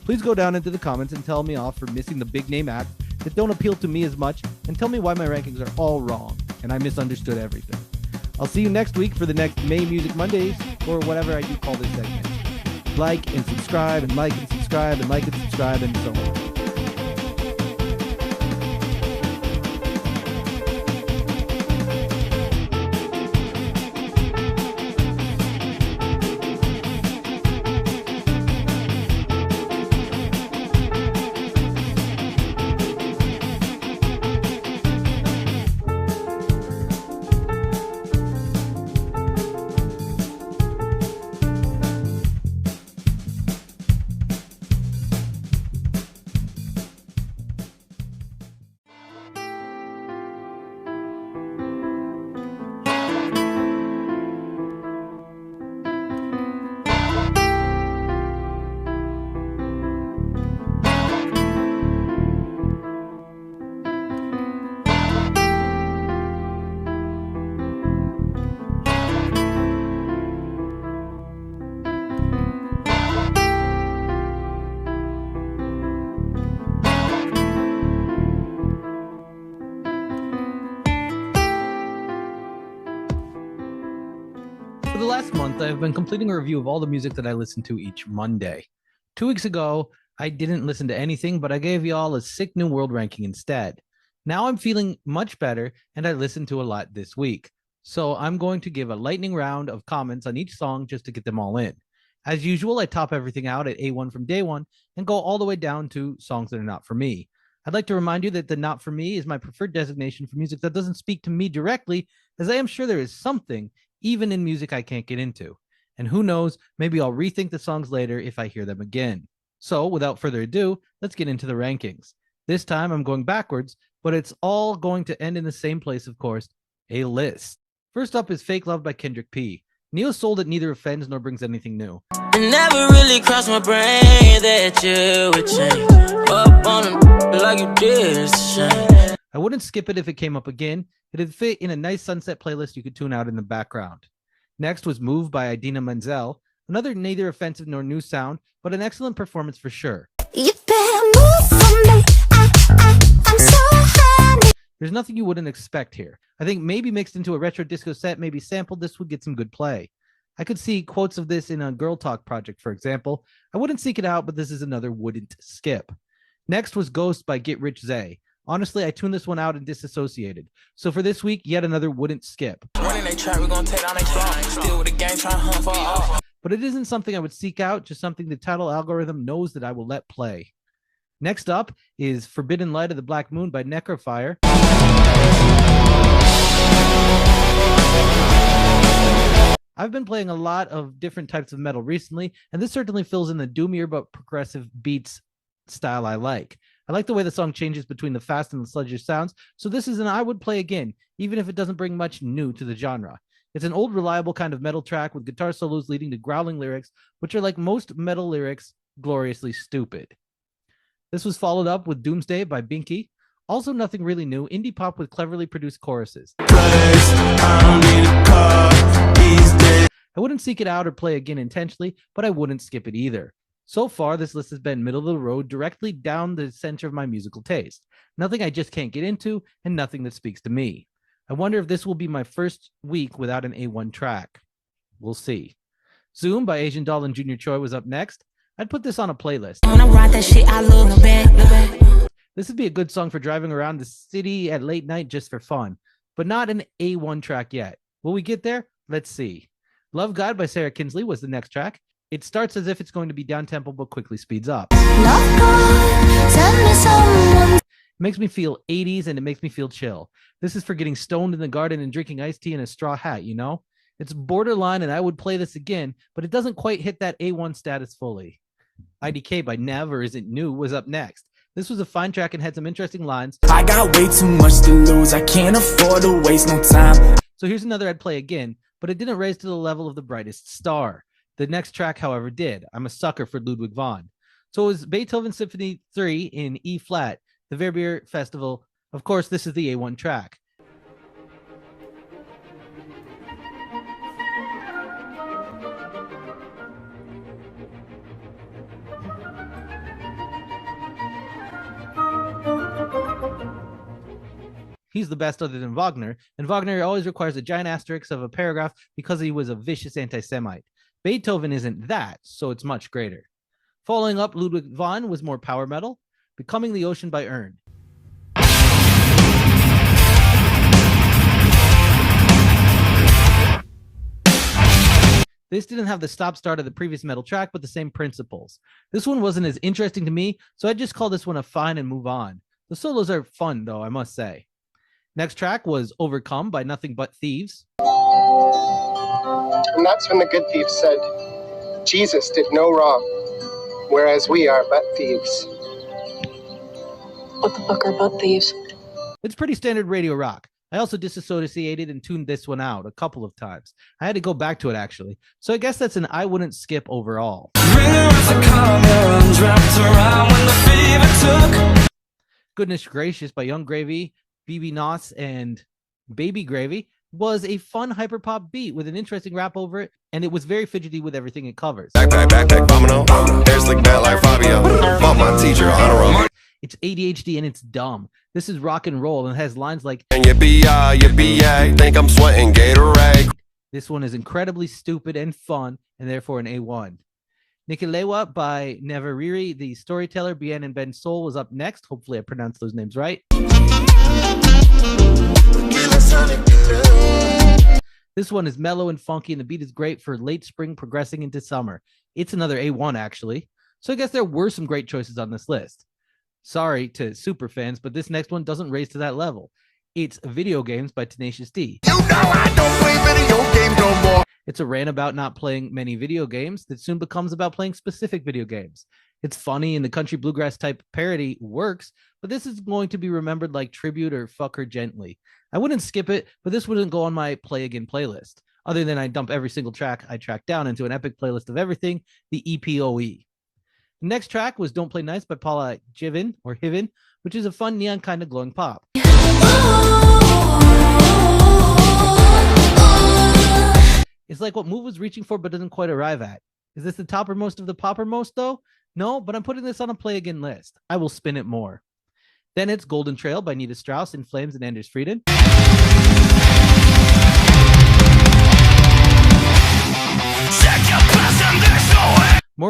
Please go down into the comments and tell me off for missing the big name acts that don't appeal to me as much, and tell me why my rankings are all wrong and I misunderstood everything. I'll see you next week for the next May Music Mondays, or whatever I do call this segment. Like and subscribe and like and subscribe and like and subscribe and so on. For the last month, I've been completing a review of all the music that I listen to each Monday. 2 weeks ago, I didn't listen to anything, but I gave y'all a sick new world ranking instead. Now I'm feeling much better, and I listened to a lot this week. So I'm going to give a lightning round of comments on each song just to get them all in. As usual, I top everything out at A1 from day one and go all the way down to songs that are not for me. I'd like to remind you that the not for me is my preferred designation for music that doesn't speak to me directly, as I am sure there is something, even in music, I can't get into. And who knows, maybe I'll rethink the songs later if I hear them again. So without further ado, let's get into the rankings. This time I'm going backwards, but it's all going to end in the same place, of course, a list. First up is Fake Love by Kendrick P. Neo-soul that neither offends nor brings anything new. It never really crossed my brain that you would change up on them like you did. It's a shame. I wouldn't skip it if it came up again. It'd fit in a nice sunset playlist you could tune out in the background. Next was Move by Idina Menzel, another neither offensive nor new sound, but an excellent performance for sure. You better move for me. I'm so high. There's nothing you wouldn't expect here. I think maybe mixed into a retro disco set, maybe sampled, this would get some good play. I could see quotes of this in a Girl Talk project, for example. I wouldn't seek it out, but this is another wouldn't skip. Next was Ghost by Get Rich Zay. Honestly, I tuned this one out and disassociated. So for this week, yet another wouldn't skip. But it isn't something I would seek out, just something the title algorithm knows that I will let play. Next up is Forbidden Light of the Black Moon by Necrofire. I've been playing a lot of different types of metal recently, and this certainly fills in the doomier but progressive beats style I like. I like the way the song changes between the fast and the sludgier sounds, so this is an I would play again, even if it doesn't bring much new to the genre. It's an old, reliable kind of metal track with guitar solos leading to growling lyrics, which are, like most metal lyrics, gloriously stupid. This was followed up with Doomsday by Binky. Also nothing really new, indie pop with cleverly produced choruses. I wouldn't seek it out or play again intentionally, but I wouldn't skip it either. So far, this list has been middle of the road, directly down the center of my musical taste. Nothing I just can't get into, and nothing that speaks to me. I wonder if this will be my first week without an A1 track. We'll see. Zoom by Asian Doll and Junior Choi was up next. I'd put this on a playlist. This would be a good song for driving around the city at late night just for fun, but not an A1 track yet. Will we get there? Let's see. Love God by Sarah Kinsley was the next track. It starts as if it's going to be down-tempo, but quickly speeds up. It makes me feel 80s, and it makes me feel chill. This is for getting stoned in the garden and drinking iced tea in a straw hat, you know? It's borderline, and I would play this again, but it doesn't quite hit that A1 status fully. IDK by Nev, or Is It New, was up next. This was a fine track and had some interesting lines. I got way too much to lose. I can't afford to waste no time. So here's another I'd play again, but it didn't raise to the level of The Brightest Star. The next track, however, did. I'm a sucker for Ludwig van. So it was Beethoven Symphony 3 in E flat, the Verbier Festival. Of course, this is the A1 track. He's the best other than Wagner, and Wagner always requires a giant asterisk of a paragraph because he was a vicious anti-Semite. Beethoven isn't that, so it's much greater. Following up, Ludwig van was more power metal, Becoming the Ocean by Ern. This didn't have the stop-start of the previous metal track, but the same principles. This one wasn't as interesting to me, so I'd just call this one a fine and move on. The solos are fun, though, I must say. Next track was Overcome by Nothing But Thieves. And that's when the good thief said, Jesus did no wrong, whereas we are but thieves. What the fuck are butt thieves? It's pretty standard radio rock. I also disassociated and tuned this one out a couple of times. I had to go back to it, actually. So I guess that's an I wouldn't skip overall. Goodness Gracious by Young Gravy, BB Noss, and Baby Gravy was a fun hyperpop beat with an interesting rap over it, and it was very fidgety with everything it covers. Backpack, vomino. Hair slick back like Fabio. Bought my teacher on a roll. It's ADHD and it's dumb. This is rock and roll and has lines like, and yippee-yi, think I'm sweating Gatorade. This one is incredibly stupid and fun, and therefore an A1. Nikilewa by Neveriri, the storyteller, Bien and Ben Soul was up next. Hopefully I pronounced those names right. This one is mellow and funky, and the beat is great for late spring progressing into summer. It's another A1, actually. So I guess there were some great choices on this list. Sorry to super fans, but this next one doesn't raise to that level. It's Video Games by Tenacious D. You know I don't play video games no more. It's a rant about not playing many video games that soon becomes about playing specific video games. It's funny and the country bluegrass type parody works, but this is going to be remembered like Tribute or Fuck Her Gently. I wouldn't skip it, but this wouldn't go on my play again playlist. Other than I dump every single track I track down into an epic playlist of everything, the EPOE. The next track was Don't Play Nice by Paula Jiven, or Hiven, which is a fun neon kind of glowing pop. It's like what Move was reaching for but doesn't quite arrive at. Is this the toppermost of the poppermost though? No, but I'm putting this on a play again list. I will spin it more. Then it's Golden Trail by Nita Strauss, In Flames, and Anders Frieden.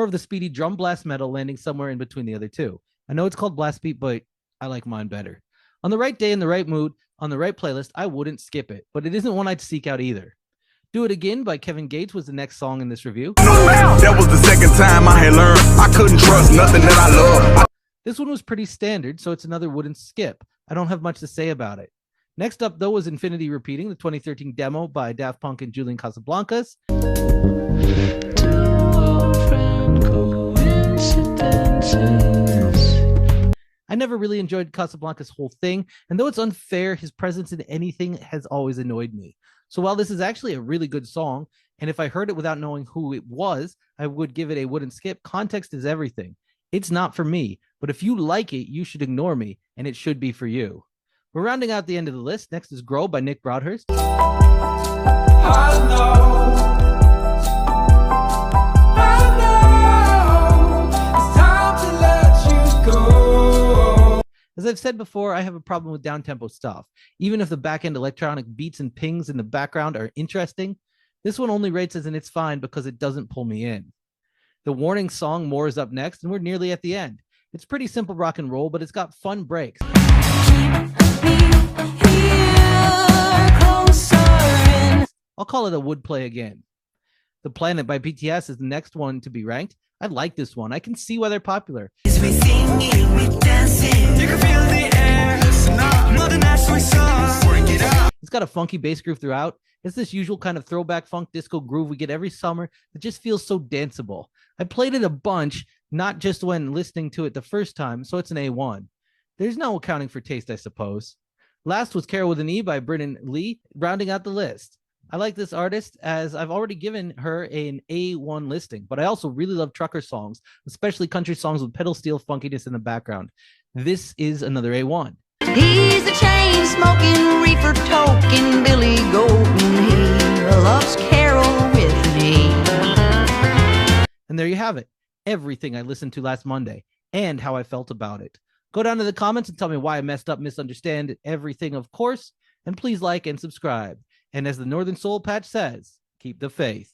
of the speedy drum blast metal landing somewhere in between the other two. I know it's called blast beat, but I like mine better. On the right day, in the right mood, on the right playlist, I wouldn't skip it, but it isn't one I'd seek out either. Do It Again by Kevin Gates was the next song in this review. That was the second time I had learned I couldn't trust nothing that I love. This one was pretty standard, so it's another wouldn't skip. I don't have much to say about it. Next up, though, was Infinity Repeating, the 2013 demo by Daft Punk and Julian Casablancas. I never really enjoyed Casablanca's whole thing, and though it's unfair, his presence in anything has always annoyed me. So while this is actually a really good song, and if I heard it without knowing who it was, I would give it a wouldn't skip. Context is everything. It's not for me, but if you like it, you should ignore me, and it should be for you. We're rounding out the end of the list. Next is Grow by Nick Broadhurst. As I've said before, I have a problem with down-tempo stuff. Even if the back-end electronic beats and pings in the background are interesting, this one only rates as an it's fine because it doesn't pull me in. The Warning song More is up next, and we're nearly at the end. It's pretty simple rock and roll, but it's got fun breaks. I'll call it a would play again. The Planet by BTS is the next one to be ranked. I like this one. I can see why they're popular. It's got a funky bass groove throughout. It's this usual kind of throwback funk disco groove we get every summer that just feels so danceable. I played it a bunch, not just when listening to it the first time, so it's an A1. There's no accounting for taste, I suppose. Last was Carol with an E by Britton Lee, rounding out the list. I like this artist as I've already given her an A1 listing, but I also really love trucker songs, especially country songs with pedal steel funkiness in the background. This is another A1. He's a chain smoking, reefer toking Billy Golden. He loves Carol with me. And there you have it. Everything I listened to last Monday and how I felt about it. Go down to the comments and tell me why I messed up, misunderstand everything, of course. And please like and subscribe. And as the Northern Soul Patch says, keep the faith.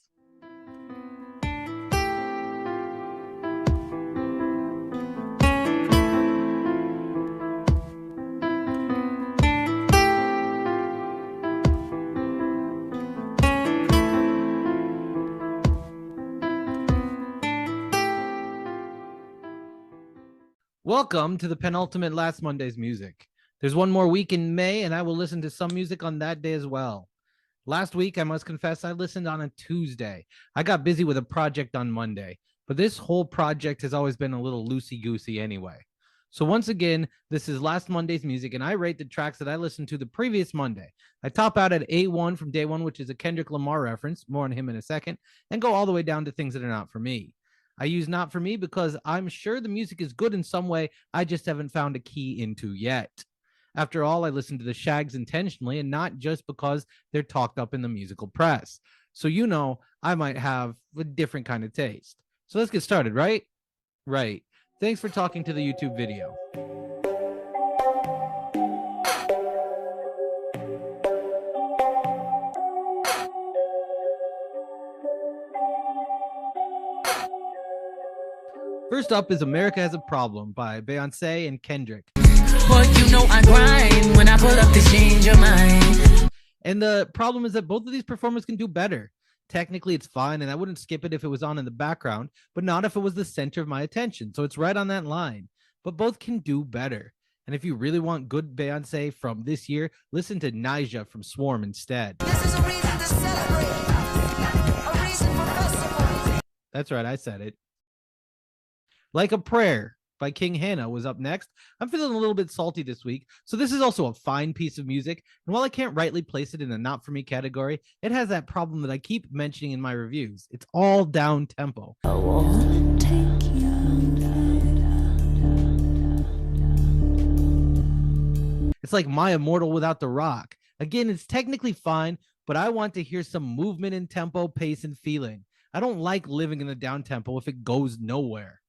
Welcome to the penultimate Last Monday's music. There's one more week in May, and I will listen to some music on that day as well. Last week, I must confess, I listened on a Tuesday. I got busy with a project on Monday, but this whole project has always been a little loosey-goosey anyway. So once again, this is Last Monday's music, and I rate the tracks that I listened to the previous Monday. I top out at A1 from Day One, which is a Kendrick Lamar reference, more on him in a second, and go all the way down to things that are not for me. I use not for me because I'm sure the music is good in some way, I just haven't found a key into yet. After all, I listen to the Shags intentionally and not just because they're talked up in the musical press. So you know, I might have a different kind of taste. So let's get started, right? Right. Thanks for talking to the YouTube video. First up is America Has a Problem by Beyonce and Kendrick. Boy, you know I grind when I pull up to change your mind. And the problem is that both of these performers can do better. Technically, it's fine, and I wouldn't skip it if it was on in the background, but not if it was the center of my attention. So it's right on that line. But both can do better. And if you really want good Beyonce from this year, listen to Nyjah from Swarm instead. This is a reason to celebrate, a reason for festival. That's right, I said it. Like a Prayer by King Hannah was up next. I'm feeling a little bit salty this week, so this is also a fine piece of music, and while I can't rightly place it in the not for me category, it has that problem that I keep mentioning in my reviews. It's all down tempo. It's like My Immortal without the rock. Again, it's technically fine, but I want to hear some movement in tempo, pace, and feeling. I don't like living in the down tempo if it goes nowhere.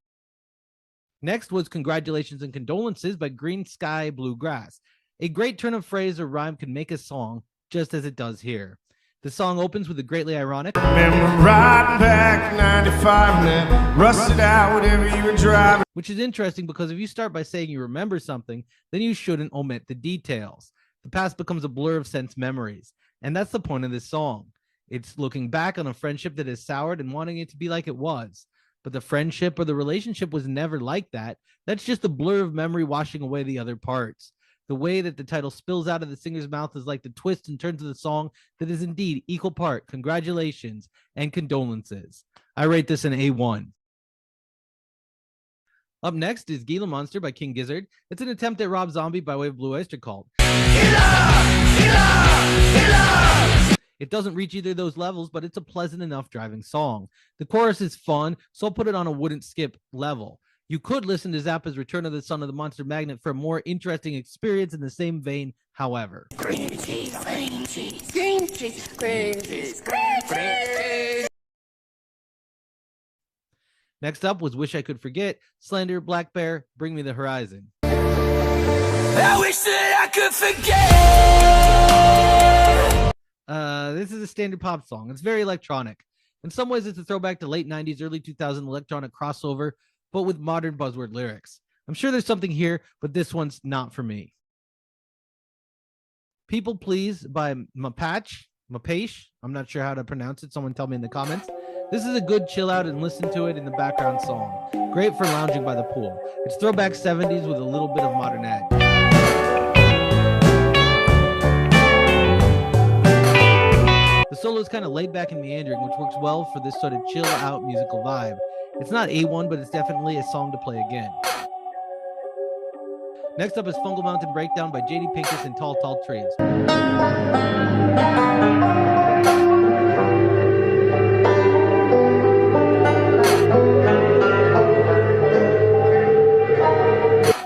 Next was Congratulations and Condolences by Green Sky Bluegrass. A great turn of phrase or rhyme can make a song, just as it does here. The song opens with a greatly ironic. Remember riding back 95 and then rusted out whatever you were driving. Which is interesting because if you start by saying you remember something, then you shouldn't omit the details. The past becomes a blur of sense memories. And that's the point of this song. It's looking back on a friendship that has soured and wanting it to be like it was. But the friendship or the relationship was never like that. That's just a blur of memory washing away the other parts. The way that the title spills out of the singer's mouth is like the twists and turns of the song that is indeed equal part congratulations and condolences. I rate this an A1. Up next is Gila Monster by King Gizzard. It's an attempt at Rob Zombie by way of Blue Oyster Cult. It doesn't reach either of those levels, but it's a pleasant enough driving song. The chorus is fun, so I'll put it on a wouldn't skip level. You could listen to Zappa's Return of the Son of the Monster Magnet for a more interesting experience in the same vein, however. Cream cheese, cream cheese, cream cheese, cream cheese, cream cheese. Next up was Wish I Could Forget, Slender, Black Bear, Bring Me the Horizon. I wish that I could forget. This is a standard pop song. It's very electronic. In some ways, it's a throwback to late 90s, early 2000 electronic crossover, but with modern buzzword lyrics. I'm sure there's something here, but this one's not for me. People Please by Mapache. I'm not sure how to pronounce it. Someone tell me in the comments. This is a good chill out and listen to it in the background song. Great for lounging by the pool. It's throwback 70s with a little bit of modern edge. The solo is kind of laid back and meandering, which works well for this sort of chill out musical vibe. It's not A1, but it's definitely a song to play again. Next up is Fungal Mountain Breakdown by JD Pincus and Tall Tall Trees.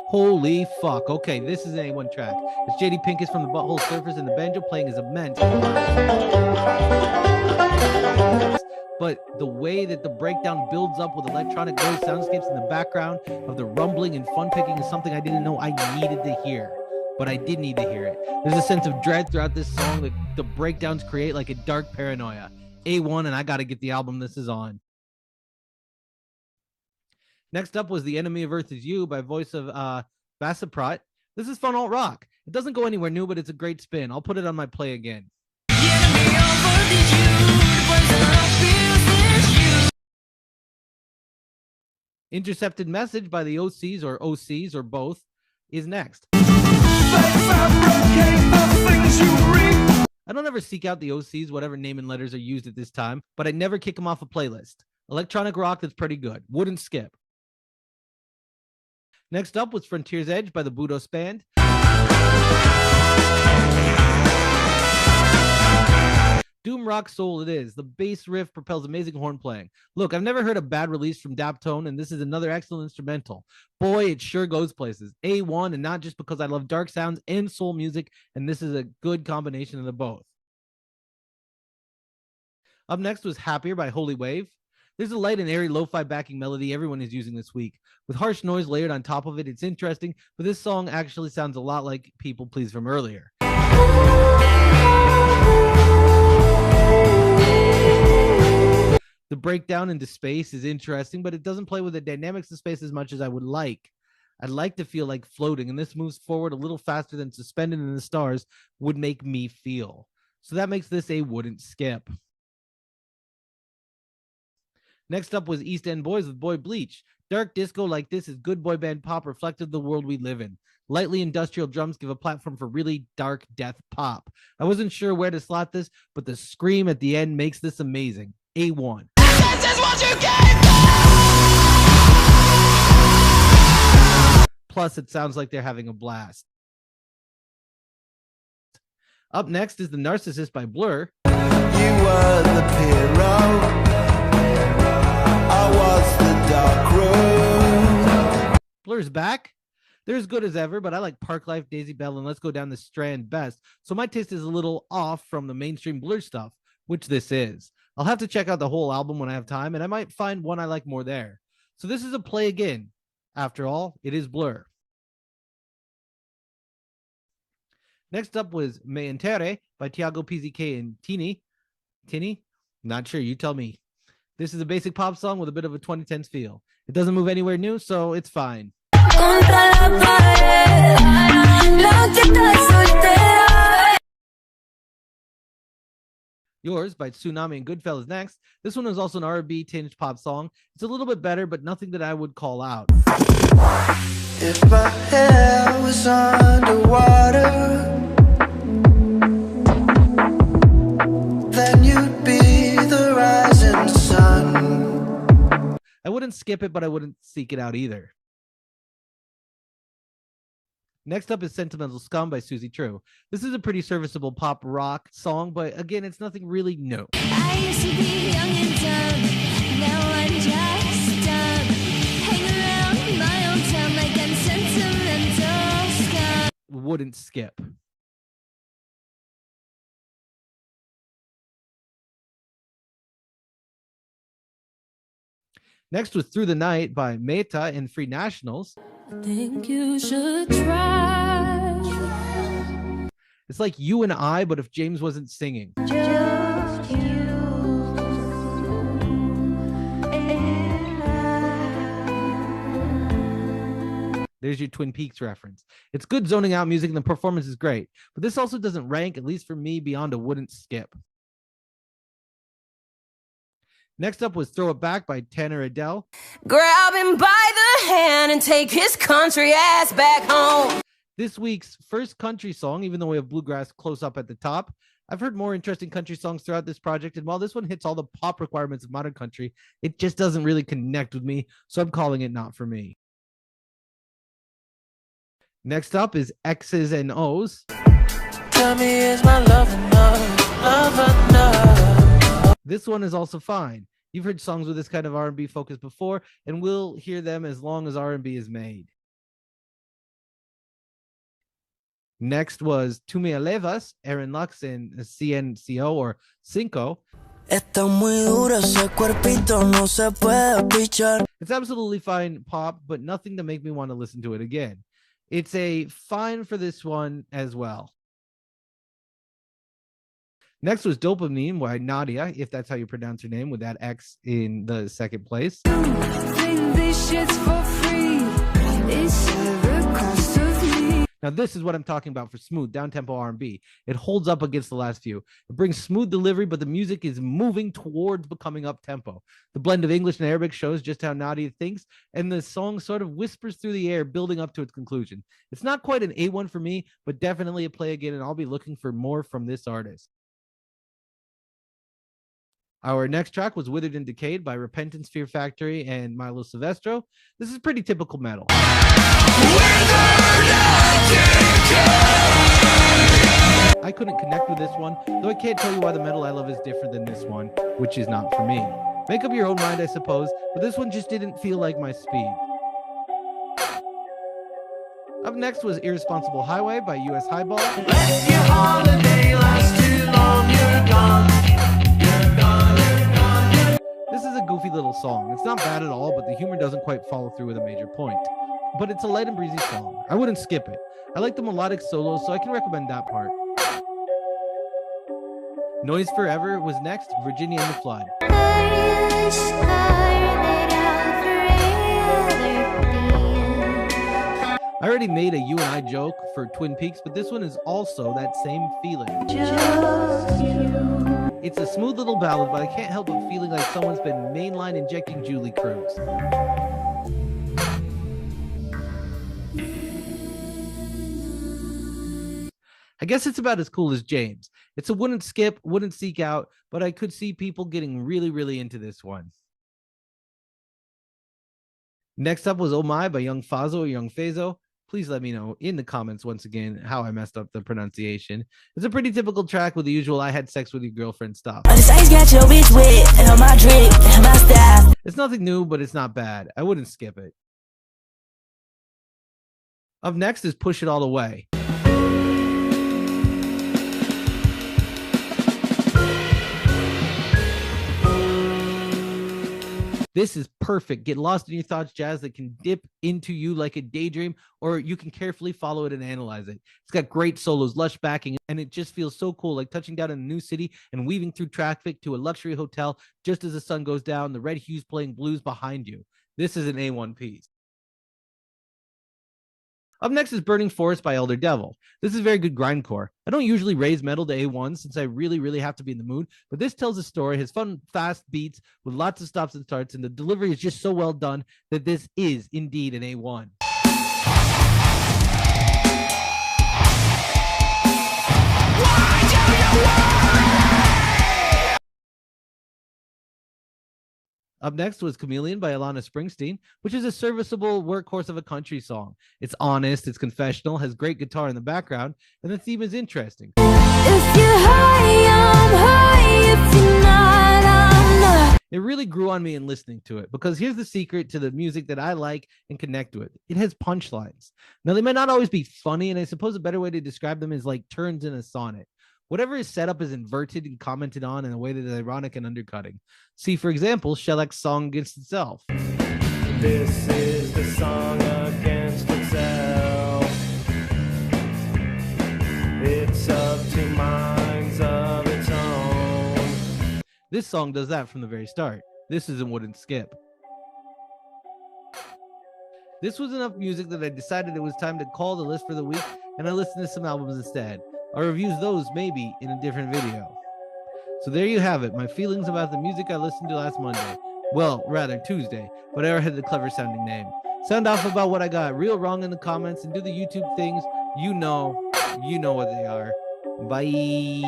Holy fuck. Okay, this is an A1 track. It's JD Pincus from the Butthole Surfers and the banjo playing is immense. But the way that the breakdown builds up with electronic noise soundscapes in the background of the rumbling and fun picking is something I didn't know I needed to hear. But I did need to hear it. There's a sense of dread throughout this song that the breakdowns create like a dark paranoia. A1, and I gotta get the album this is on. Next up was The Enemy of Earth Is You by voice of Bassaprat. This is fun alt rock. It doesn't go anywhere new, but it's a great spin. I'll put it on my play again. Intercepted Message by the OCs or OCs or both is next. I don't ever seek out the OCs, whatever name and letters are used at this time, but I never kick them off a playlist. Electronic rock that's pretty good. Wouldn't skip. Next up was Frontier's Edge by the Budos Band. Doom rock soul it is. The bass riff propels amazing horn playing. Look, I've never heard a bad release from Daptone, and this is another excellent instrumental. Boy, it sure goes places. A1, and not just because I love dark sounds and soul music, and this is a good combination of the both. Up next was Happier by Holy Wave. There's a light and airy lo-fi backing melody everyone is using this week. With harsh noise layered on top of it, it's interesting, but this song actually sounds a lot like People Please from earlier. The breakdown into space is interesting, but it doesn't play with the dynamics of space as much as I would like. I'd like to feel like floating, and this moves forward a little faster than Suspended in the Stars would make me feel. So that makes this a wouldn't skip. Next up was East End Boys with Boy Bleach. Dark disco like this is good boy band pop reflective of the world we live in. Lightly industrial drums give a platform for really dark death pop. I wasn't sure where to slot this, but the scream at the end makes this amazing. A1. This is what you get! Plus, it sounds like they're having a blast. Up next is The Narcissist by Blur. You were the hero. I was the dark room. Blur's back. They're as good as ever, but I like Park Life, Daisy Bell, and Let's Go Down the Strand best. So my taste is a little off from the mainstream Blur stuff, which this is. I'll have to check out the whole album when I have time, and I might find one I like more there. So this is a play again. After all, it is Blur. Next up was Me Entere by Tiago PZK and Tini. Tinny? Not sure. You tell me. This is a basic pop song with a bit of a 2010s feel. It doesn't move anywhere new, so it's fine. Yours by Tsunami and Goodfellas next. This one is also an R&B tinged pop song. It's a little bit better, but nothing that I would call out. If my hair was underwater, then you'd be the rising sun. I wouldn't skip it, but I wouldn't seek it out either. Next up is Sentimental Scum by Susie True. This is a pretty serviceable pop rock song, but again, it's nothing really new. I used to be young and dumb, now I'm just dumb. Hang around my own town like I'm sentimental scum. Wouldn't skip. Next was Through the Night by Meta and Free Nationals. I think you should try. It's like You and I, but if James wasn't singing. Just you and I. There's your Twin Peaks reference. It's good zoning out music and the performance is great, but this also doesn't rank, at least for me, beyond a wouldn't skip. Next up was Throw It Back by Tanner Adele. Grab him by the hand and take his country ass back home. This week's first country song, even though we have bluegrass close up at the top. I've heard more interesting country songs throughout this project, and while this one hits all the pop requirements of modern country, it just doesn't really connect with me, so I'm calling it not for me. Next up is X's and O's. Tell me, is my love enough? Love enough? This one is also fine. You've heard songs with this kind of R&B focus before, and we'll hear them as long as R&B is made. Next was Tu Me Elevas, Aaron Lux and CNCO or Cinco. It's absolutely fine pop, but nothing to make me want to listen to it again. It's a fine for this one as well. Next was Dopamine by Nadia, if that's how you pronounce her name, with that X in the second place. Now this is what I'm talking about for smooth, down-tempo R&B. It holds up against the last few. It brings smooth delivery, but the music is moving towards becoming up-tempo. The blend of English and Arabic shows just how Nadia thinks, and the song sort of whispers through the air, building up to its conclusion. It's not quite an A1 for me, but definitely a play again, and I'll be looking for more from this artist. Our next track was Withered and Decayed by Repentance, Fear Factory, and Milo Silvestro. This is pretty typical metal. I couldn't connect with this one, though I can't tell you why the metal I love is different than this one, which is not for me. Make up your own mind, I suppose, but this one just didn't feel like my speed. Up next was Irresponsible Highway by US Highball. Let your holiday last too long, you're gone. This is a goofy little song. It's not bad at all, but the humor doesn't quite follow through with a major point. But it's a light and breezy song. I wouldn't skip it. I like the melodic solos, so I can recommend that part. Noise Forever was next, Virginia and the Flood. I already made a You and I joke for Twin Peaks, but this one is also that same feeling. It's a smooth little ballad, but I can't help but feeling like someone's been mainline injecting Julie Cruz. I guess it's about as cool as James. It's a wouldn't skip, wouldn't seek out, but I could see people getting really, really into this one. Next up was Oh My by Young Fazo or Young Fazo. Please let me know in the comments once again how I messed up the pronunciation. It's a pretty typical track with the usual I had sex with your girlfriend stuff. It's nothing new, but it's not bad. I wouldn't skip it. Up next is Push It All Away. This is perfect. Get lost in your thoughts jazz that can dip into you like a daydream, or you can carefully follow it and analyze it. It's got great solos, lush backing, and it just feels so cool, like touching down in a new city and weaving through traffic to a luxury hotel just as the sun goes down, the red hues playing blues behind you. This is an A1 piece. Up next is Burning Forest by Elder Devil. This is very good grindcore. I don't usually raise metal to A1 since I really have to be in the mood, but this tells a story, has fun, fast beats with lots of stops and starts, and the delivery is just so well done that this is indeed an A1. Up next was Chameleon by Alana Springsteen, which is a serviceable workhorse of a country song. It's honest, it's confessional, has great guitar in the background, and the theme is interesting. If you're high, I'm high. If you're not, I'm not. It really grew on me in listening to it, because here's the secret to the music that I like and connect with. It has punchlines. Now, they might not always be funny, and I suppose a better way to describe them is like turns in a sonnet. Whatever is set up is inverted and commented on in a way that is ironic and undercutting. See, for example, Shellac's song Against Itself. This is the song against itself. It's up to minds of its own. This song does that from the very start. This is a wooden skip. This was enough music that I decided it was time to call the list for the week, and I listened to some albums instead. I'll review those maybe in a different video. So there you have it, my feelings about the music I listened to last Monday. Well, rather Tuesday, but I had the clever sounding name. Sound off about what I got real wrong in the comments and do the YouTube things. You know what they are. Bye.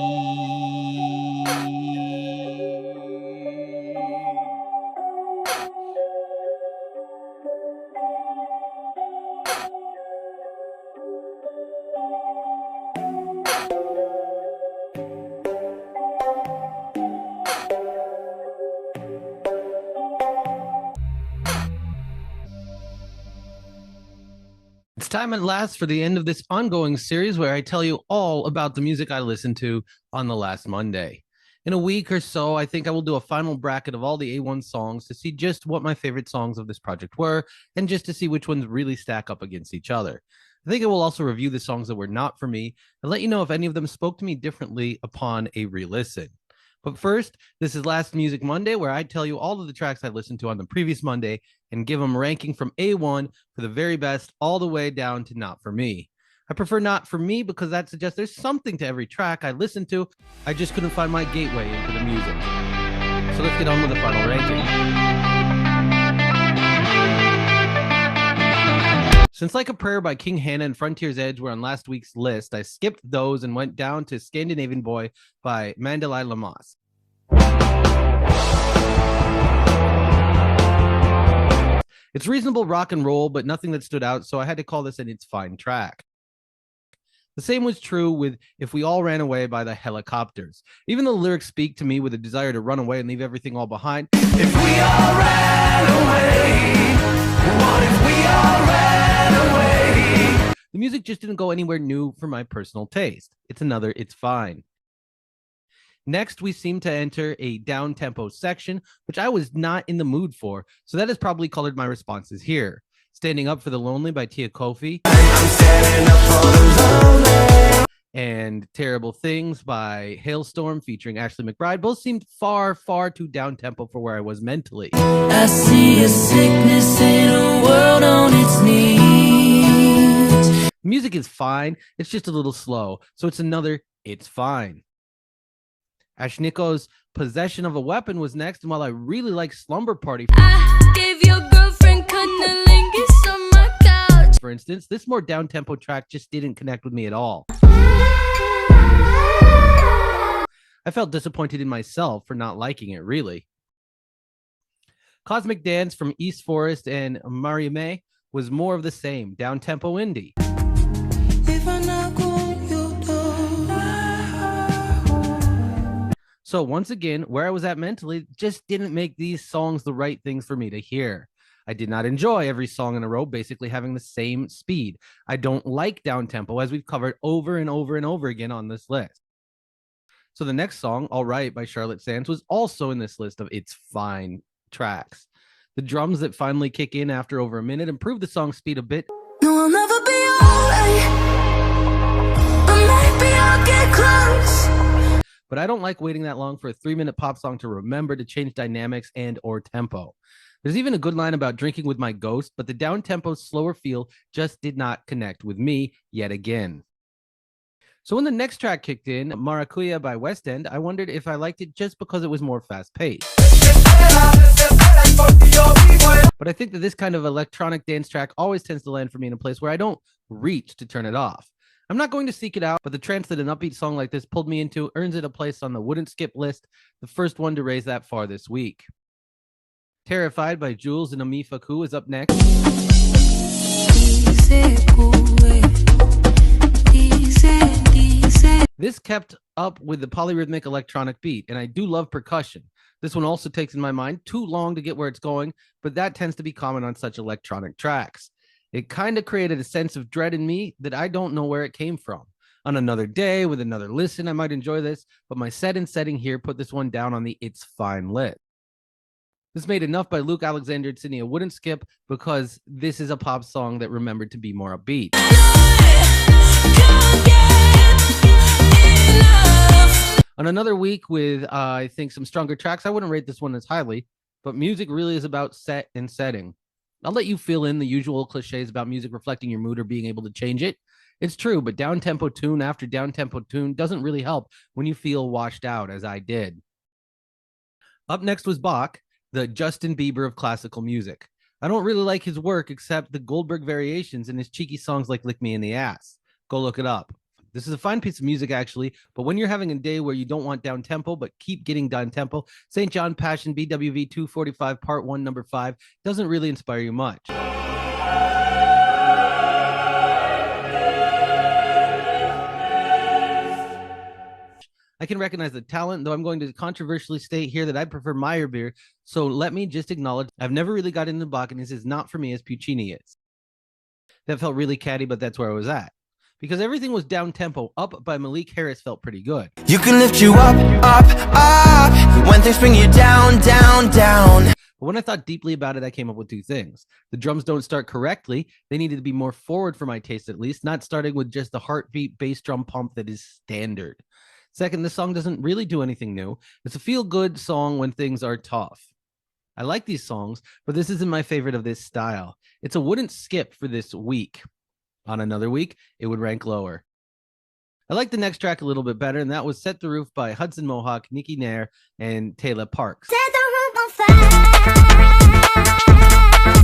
It's time at last for the end of this ongoing series where I tell you all about the music I listened to on the last Monday. In a week or so, I think I will do a final bracket of all the A1 songs to see just what my favorite songs of this project were, and just to see which ones really stack up against each other. I think I will also review the songs that were not for me and let you know if any of them spoke to me differently upon a re-listen. But first, this is Last Music Monday, where I tell you all of the tracks I listened to on the previous Monday and give them ranking from A1 for the very best all the way down to Not For Me. I prefer Not For Me because that suggests there's something to every track I listened to. I just couldn't find my gateway into the music. So let's get on with the final ranking. Since Like a Prayer by King Hannah and Frontier's Edge were on last week's list, I skipped those and went down to Scandinavian Boy by Mandalay Lamas. It's reasonable rock and roll, but nothing that stood out, so I had to call this an It's Fine track. The same was true with If We All Ran Away by the Helicopters. Even though the lyrics speak to me with a desire to run away and leave everything all behind. If we all ran away, what if we all ran away? The music just didn't go anywhere new for my personal taste. It's another It's Fine. Next, we seem to enter a down-tempo section, which I was not in the mood for, so that has probably colored my responses here. Standing Up for the Lonely by Tia Kofi. And Terrible Things by Hailstorm featuring Ashley McBride. Both seemed far too down-tempo for where I was mentally. I see a sickness in a world on its knees. Music is fine, it's just a little slow, so it's another It's Fine. Ashniko's Possession of a Weapon was next, and while I really like Slumber Party, I gave your girlfriend cunnilingus on my couch. For instance, this more down-tempo track just didn't connect with me at all. I felt disappointed in myself for not liking it, really. Cosmic Dance from East Forest and Mariame was more of the same, down-tempo indie. So once again, where I was at mentally just didn't make these songs the right things for me to hear. I did not enjoy every song in a row basically having the same speed. I don't like down-tempo, as we've covered over and over and over again on this list. So the next song, All Right by Charlotte Sands, was also in this list of It's Fine tracks. The drums that finally kick in after over a minute improve the song's speed a bit. No, I'll never be alright, but maybe I'll get close. But I don't like waiting that long for a 3-minute pop song to remember to change dynamics and or tempo. There's even a good line about drinking with my ghost, but the down-tempo, slower feel just did not connect with me yet again. So when the next track kicked in, Maracuya by West End, I wondered if I liked it just because it was more fast-paced. But I think that this kind of electronic dance track always tends to land for me in a place where I don't reach to turn it off. I'm not going to seek it out, but the trance that an upbeat song like this pulled me into earns it a place on the wouldn't skip list, the first one to raise that far this week. Terrified by Jules and Ami Faku is up next. This kept up with the polyrhythmic electronic beat, and I do love percussion. This one also takes, in my mind, too long to get where it's going, but that tends to be common on such electronic tracks. It kind of created a sense of dread in me that I don't know where it came from. On another day, with another listen, I might enjoy this, but my set and setting here put this one down on the it's fine lit. This Made Enough by Luke Alexander and Sydney wouldn't skip because this is a pop song that remembered to be more upbeat. On another week with, I think, some stronger tracks, I wouldn't rate this one as highly, but music really is about set and setting. I'll let you fill in the usual cliches about music reflecting your mood or being able to change it. It's true, but down-tempo tune after down-tempo tune doesn't really help when you feel washed out, as I did. Up next was Bach, the Justin Bieber of classical music. I don't really like his work except the Goldberg variations and his cheeky songs like Lick Me in the Ass. Go look it up. This is a fine piece of music, actually, but when you're having a day where you don't want down tempo but keep getting down tempo, St. John Passion BWV 245 Part 1 Number 5 doesn't really inspire you much. I can recognize the talent, though I'm going to controversially state here that I prefer Meyerbeer, so let me just acknowledge I've never really got into Bach, and this is not for me as Puccini is. That felt really catty, but that's where I was at. Because everything was down-tempo. Up by Malik Harris felt pretty good. You can lift you up, up, up, when things bring you down, down, down. But when I thought deeply about it, I came up with two things. The drums don't start correctly. They needed to be more forward for my taste, at least, not starting with just the heartbeat bass drum pump that is standard. Second, this song doesn't really do anything new. It's a feel-good song when things are tough. I like these songs, but this isn't my favorite of this style. It's a wouldn't skip for this week. On another week, it would rank lower. I like the next track a little bit better, and that was Set the Roof by Hudson Mohawk, Nikki Nair, and Taylor Parks. Set the roof on fire.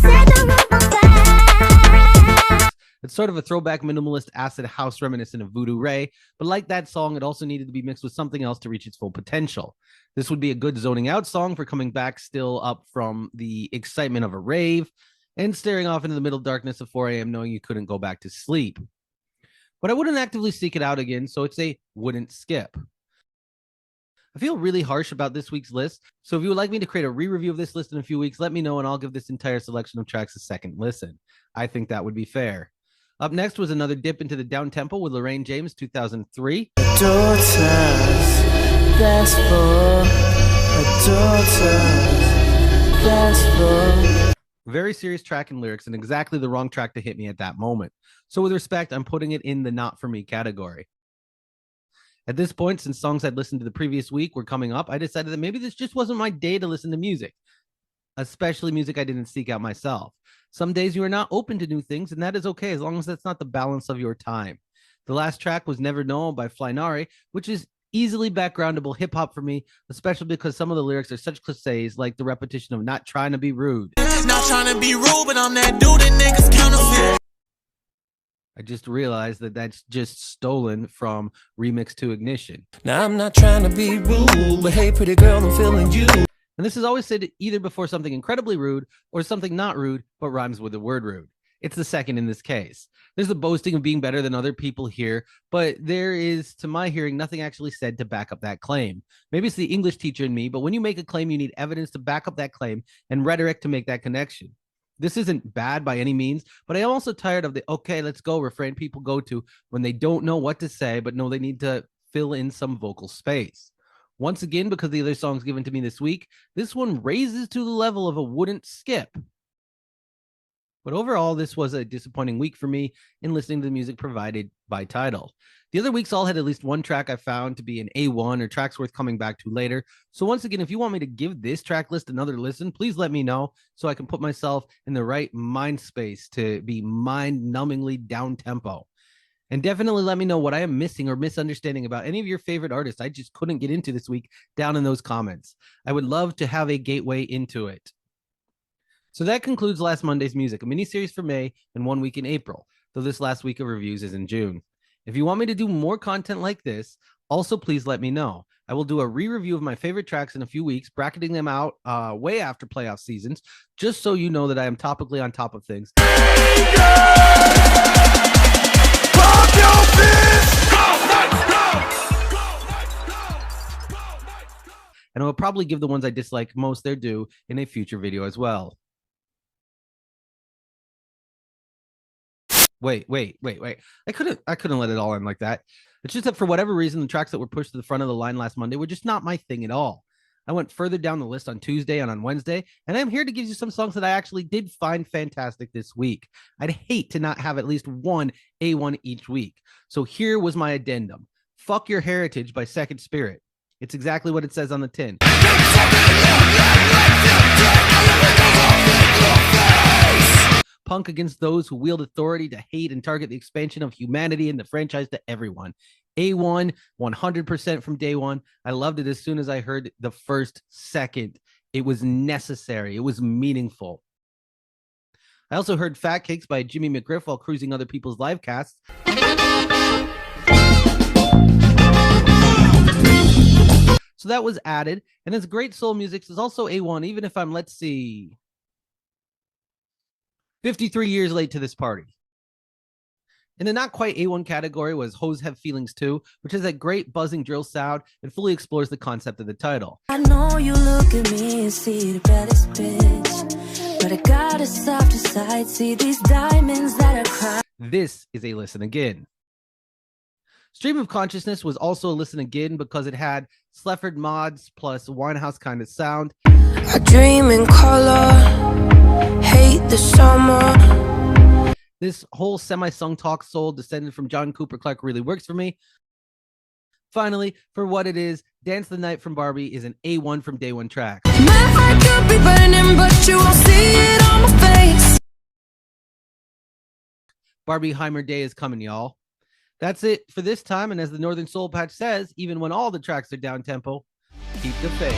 Set the roof on fire. It's sort of a throwback minimalist acid house reminiscent of Voodoo Ray, but like that song, it also needed to be mixed with something else to reach its full potential. This would be a good zoning out song for coming back still up from the excitement of a rave, and staring off into the middle darkness of 4 a.m. knowing you couldn't go back to sleep. But I wouldn't actively seek it out again, so it's a wouldn't skip. I feel really harsh about this week's list, so if you would like me to create a re-review of this list in a few weeks, let me know and I'll give this entire selection of tracks a second listen. I think that would be fair. Up next was another dip into the down-tempo with Lorraine James, 2003. Daughters, that's for daughters, that's for. Very serious track and lyrics, and exactly the wrong track to hit me at that moment. So with respect, I'm putting it in the not for me category. At this point, since songs I'd listened to the previous week were coming up, I decided that maybe this just wasn't my day to listen to music, especially music I didn't seek out myself. Some days you are not open to new things, and that is okay as long as that's not the balance of your time. The last track was Never Know by Flynari, which is easily backgroundable hip-hop for me, especially because some of the lyrics are such cliches, like the repetition of not trying to be rude. Not trying to be rude, but I'm that dude that niggas counterfeit. I just realized that that's just stolen from Remix to Ignition. Now I'm not trying to be rude, but hey, pretty girl, I'm feeling you. And this is always said either before something incredibly rude or something not rude, but rhymes with the word rude. It's the second in this case. There's the boasting of being better than other people here, but there is, to my hearing, nothing actually said to back up that claim. Maybe it's the English teacher in me, but when you make a claim, you need evidence to back up that claim and rhetoric to make that connection. This isn't bad by any means, but I am also tired of the okay, let's go refrain people go to when they don't know what to say, but know they need to fill in some vocal space. Once again, because the other songs given to me this week, this one raises to the level of a wouldn't skip. But overall, this was a disappointing week for me in listening to the music provided by Tidal. The other weeks all had at least one track I found to be an A1 or tracks worth coming back to later. So once again, if you want me to give this track list another listen, please let me know so I can put myself in the right mind space to be mind-numbingly down-tempo. And definitely let me know what I am missing or misunderstanding about any of your favorite artists I just couldn't get into this week down in those comments. I would love to have a gateway into it. So that concludes last Monday's music, a mini-series for May and 1 week in April, though this last week of reviews is in June. If you want me to do more content like this, also please let me know. I will do a re-review of my favorite tracks in a few weeks, bracketing them out way after playoff seasons, just so you know that I am topically on top of things. And I will probably give the ones I dislike most their due in a future video as well. Wait. I couldn't let it all end like that. It's just that for whatever reason, the tracks that were pushed to the front of the line last Monday were just not my thing at all. I went further down the list on Tuesday and on Wednesday, and I'm here to give you some songs that I actually did find fantastic this week. I'd hate to not have at least one A1 each week. So here was my addendum. Fuck Your Heritage by Second Spirit. It's exactly what it says on the tin. Punk against those who wield authority to hate and target the expansion of humanity and the franchise to everyone. A1, 100% from day one. I loved it as soon as I heard the first second. It was necessary. It was meaningful. I also heard Fat Cakes by Jimmy McGriff while cruising other people's live casts. So that was added. And as great soul music is also A1, even if I'm, let's see, 53 years late to this party. In the not quite A1 category was Hoes Have Feelings Too, which is a great buzzing drill sound and fully explores the concept of the title. I know you look at me and see the baddest bitch, but I gotta stop to side, see these diamonds that are crying. This is a listen again. Stream of Consciousness was also a listen again because it had Slefford mods plus Winehouse kind of sound. I dream in color, hate the summer. This whole semi-sung talk soul descended from John Cooper Clarke really works for me. Finally, for what it is, Dance the Night from Barbie is an A1 from day one track. My heart could be burning, but you won't see it on my face. Barbie Heimer Day is coming, y'all. That's it for this time, and as the Northern Soul Patch says, even when all the tracks are down tempo, keep the faith.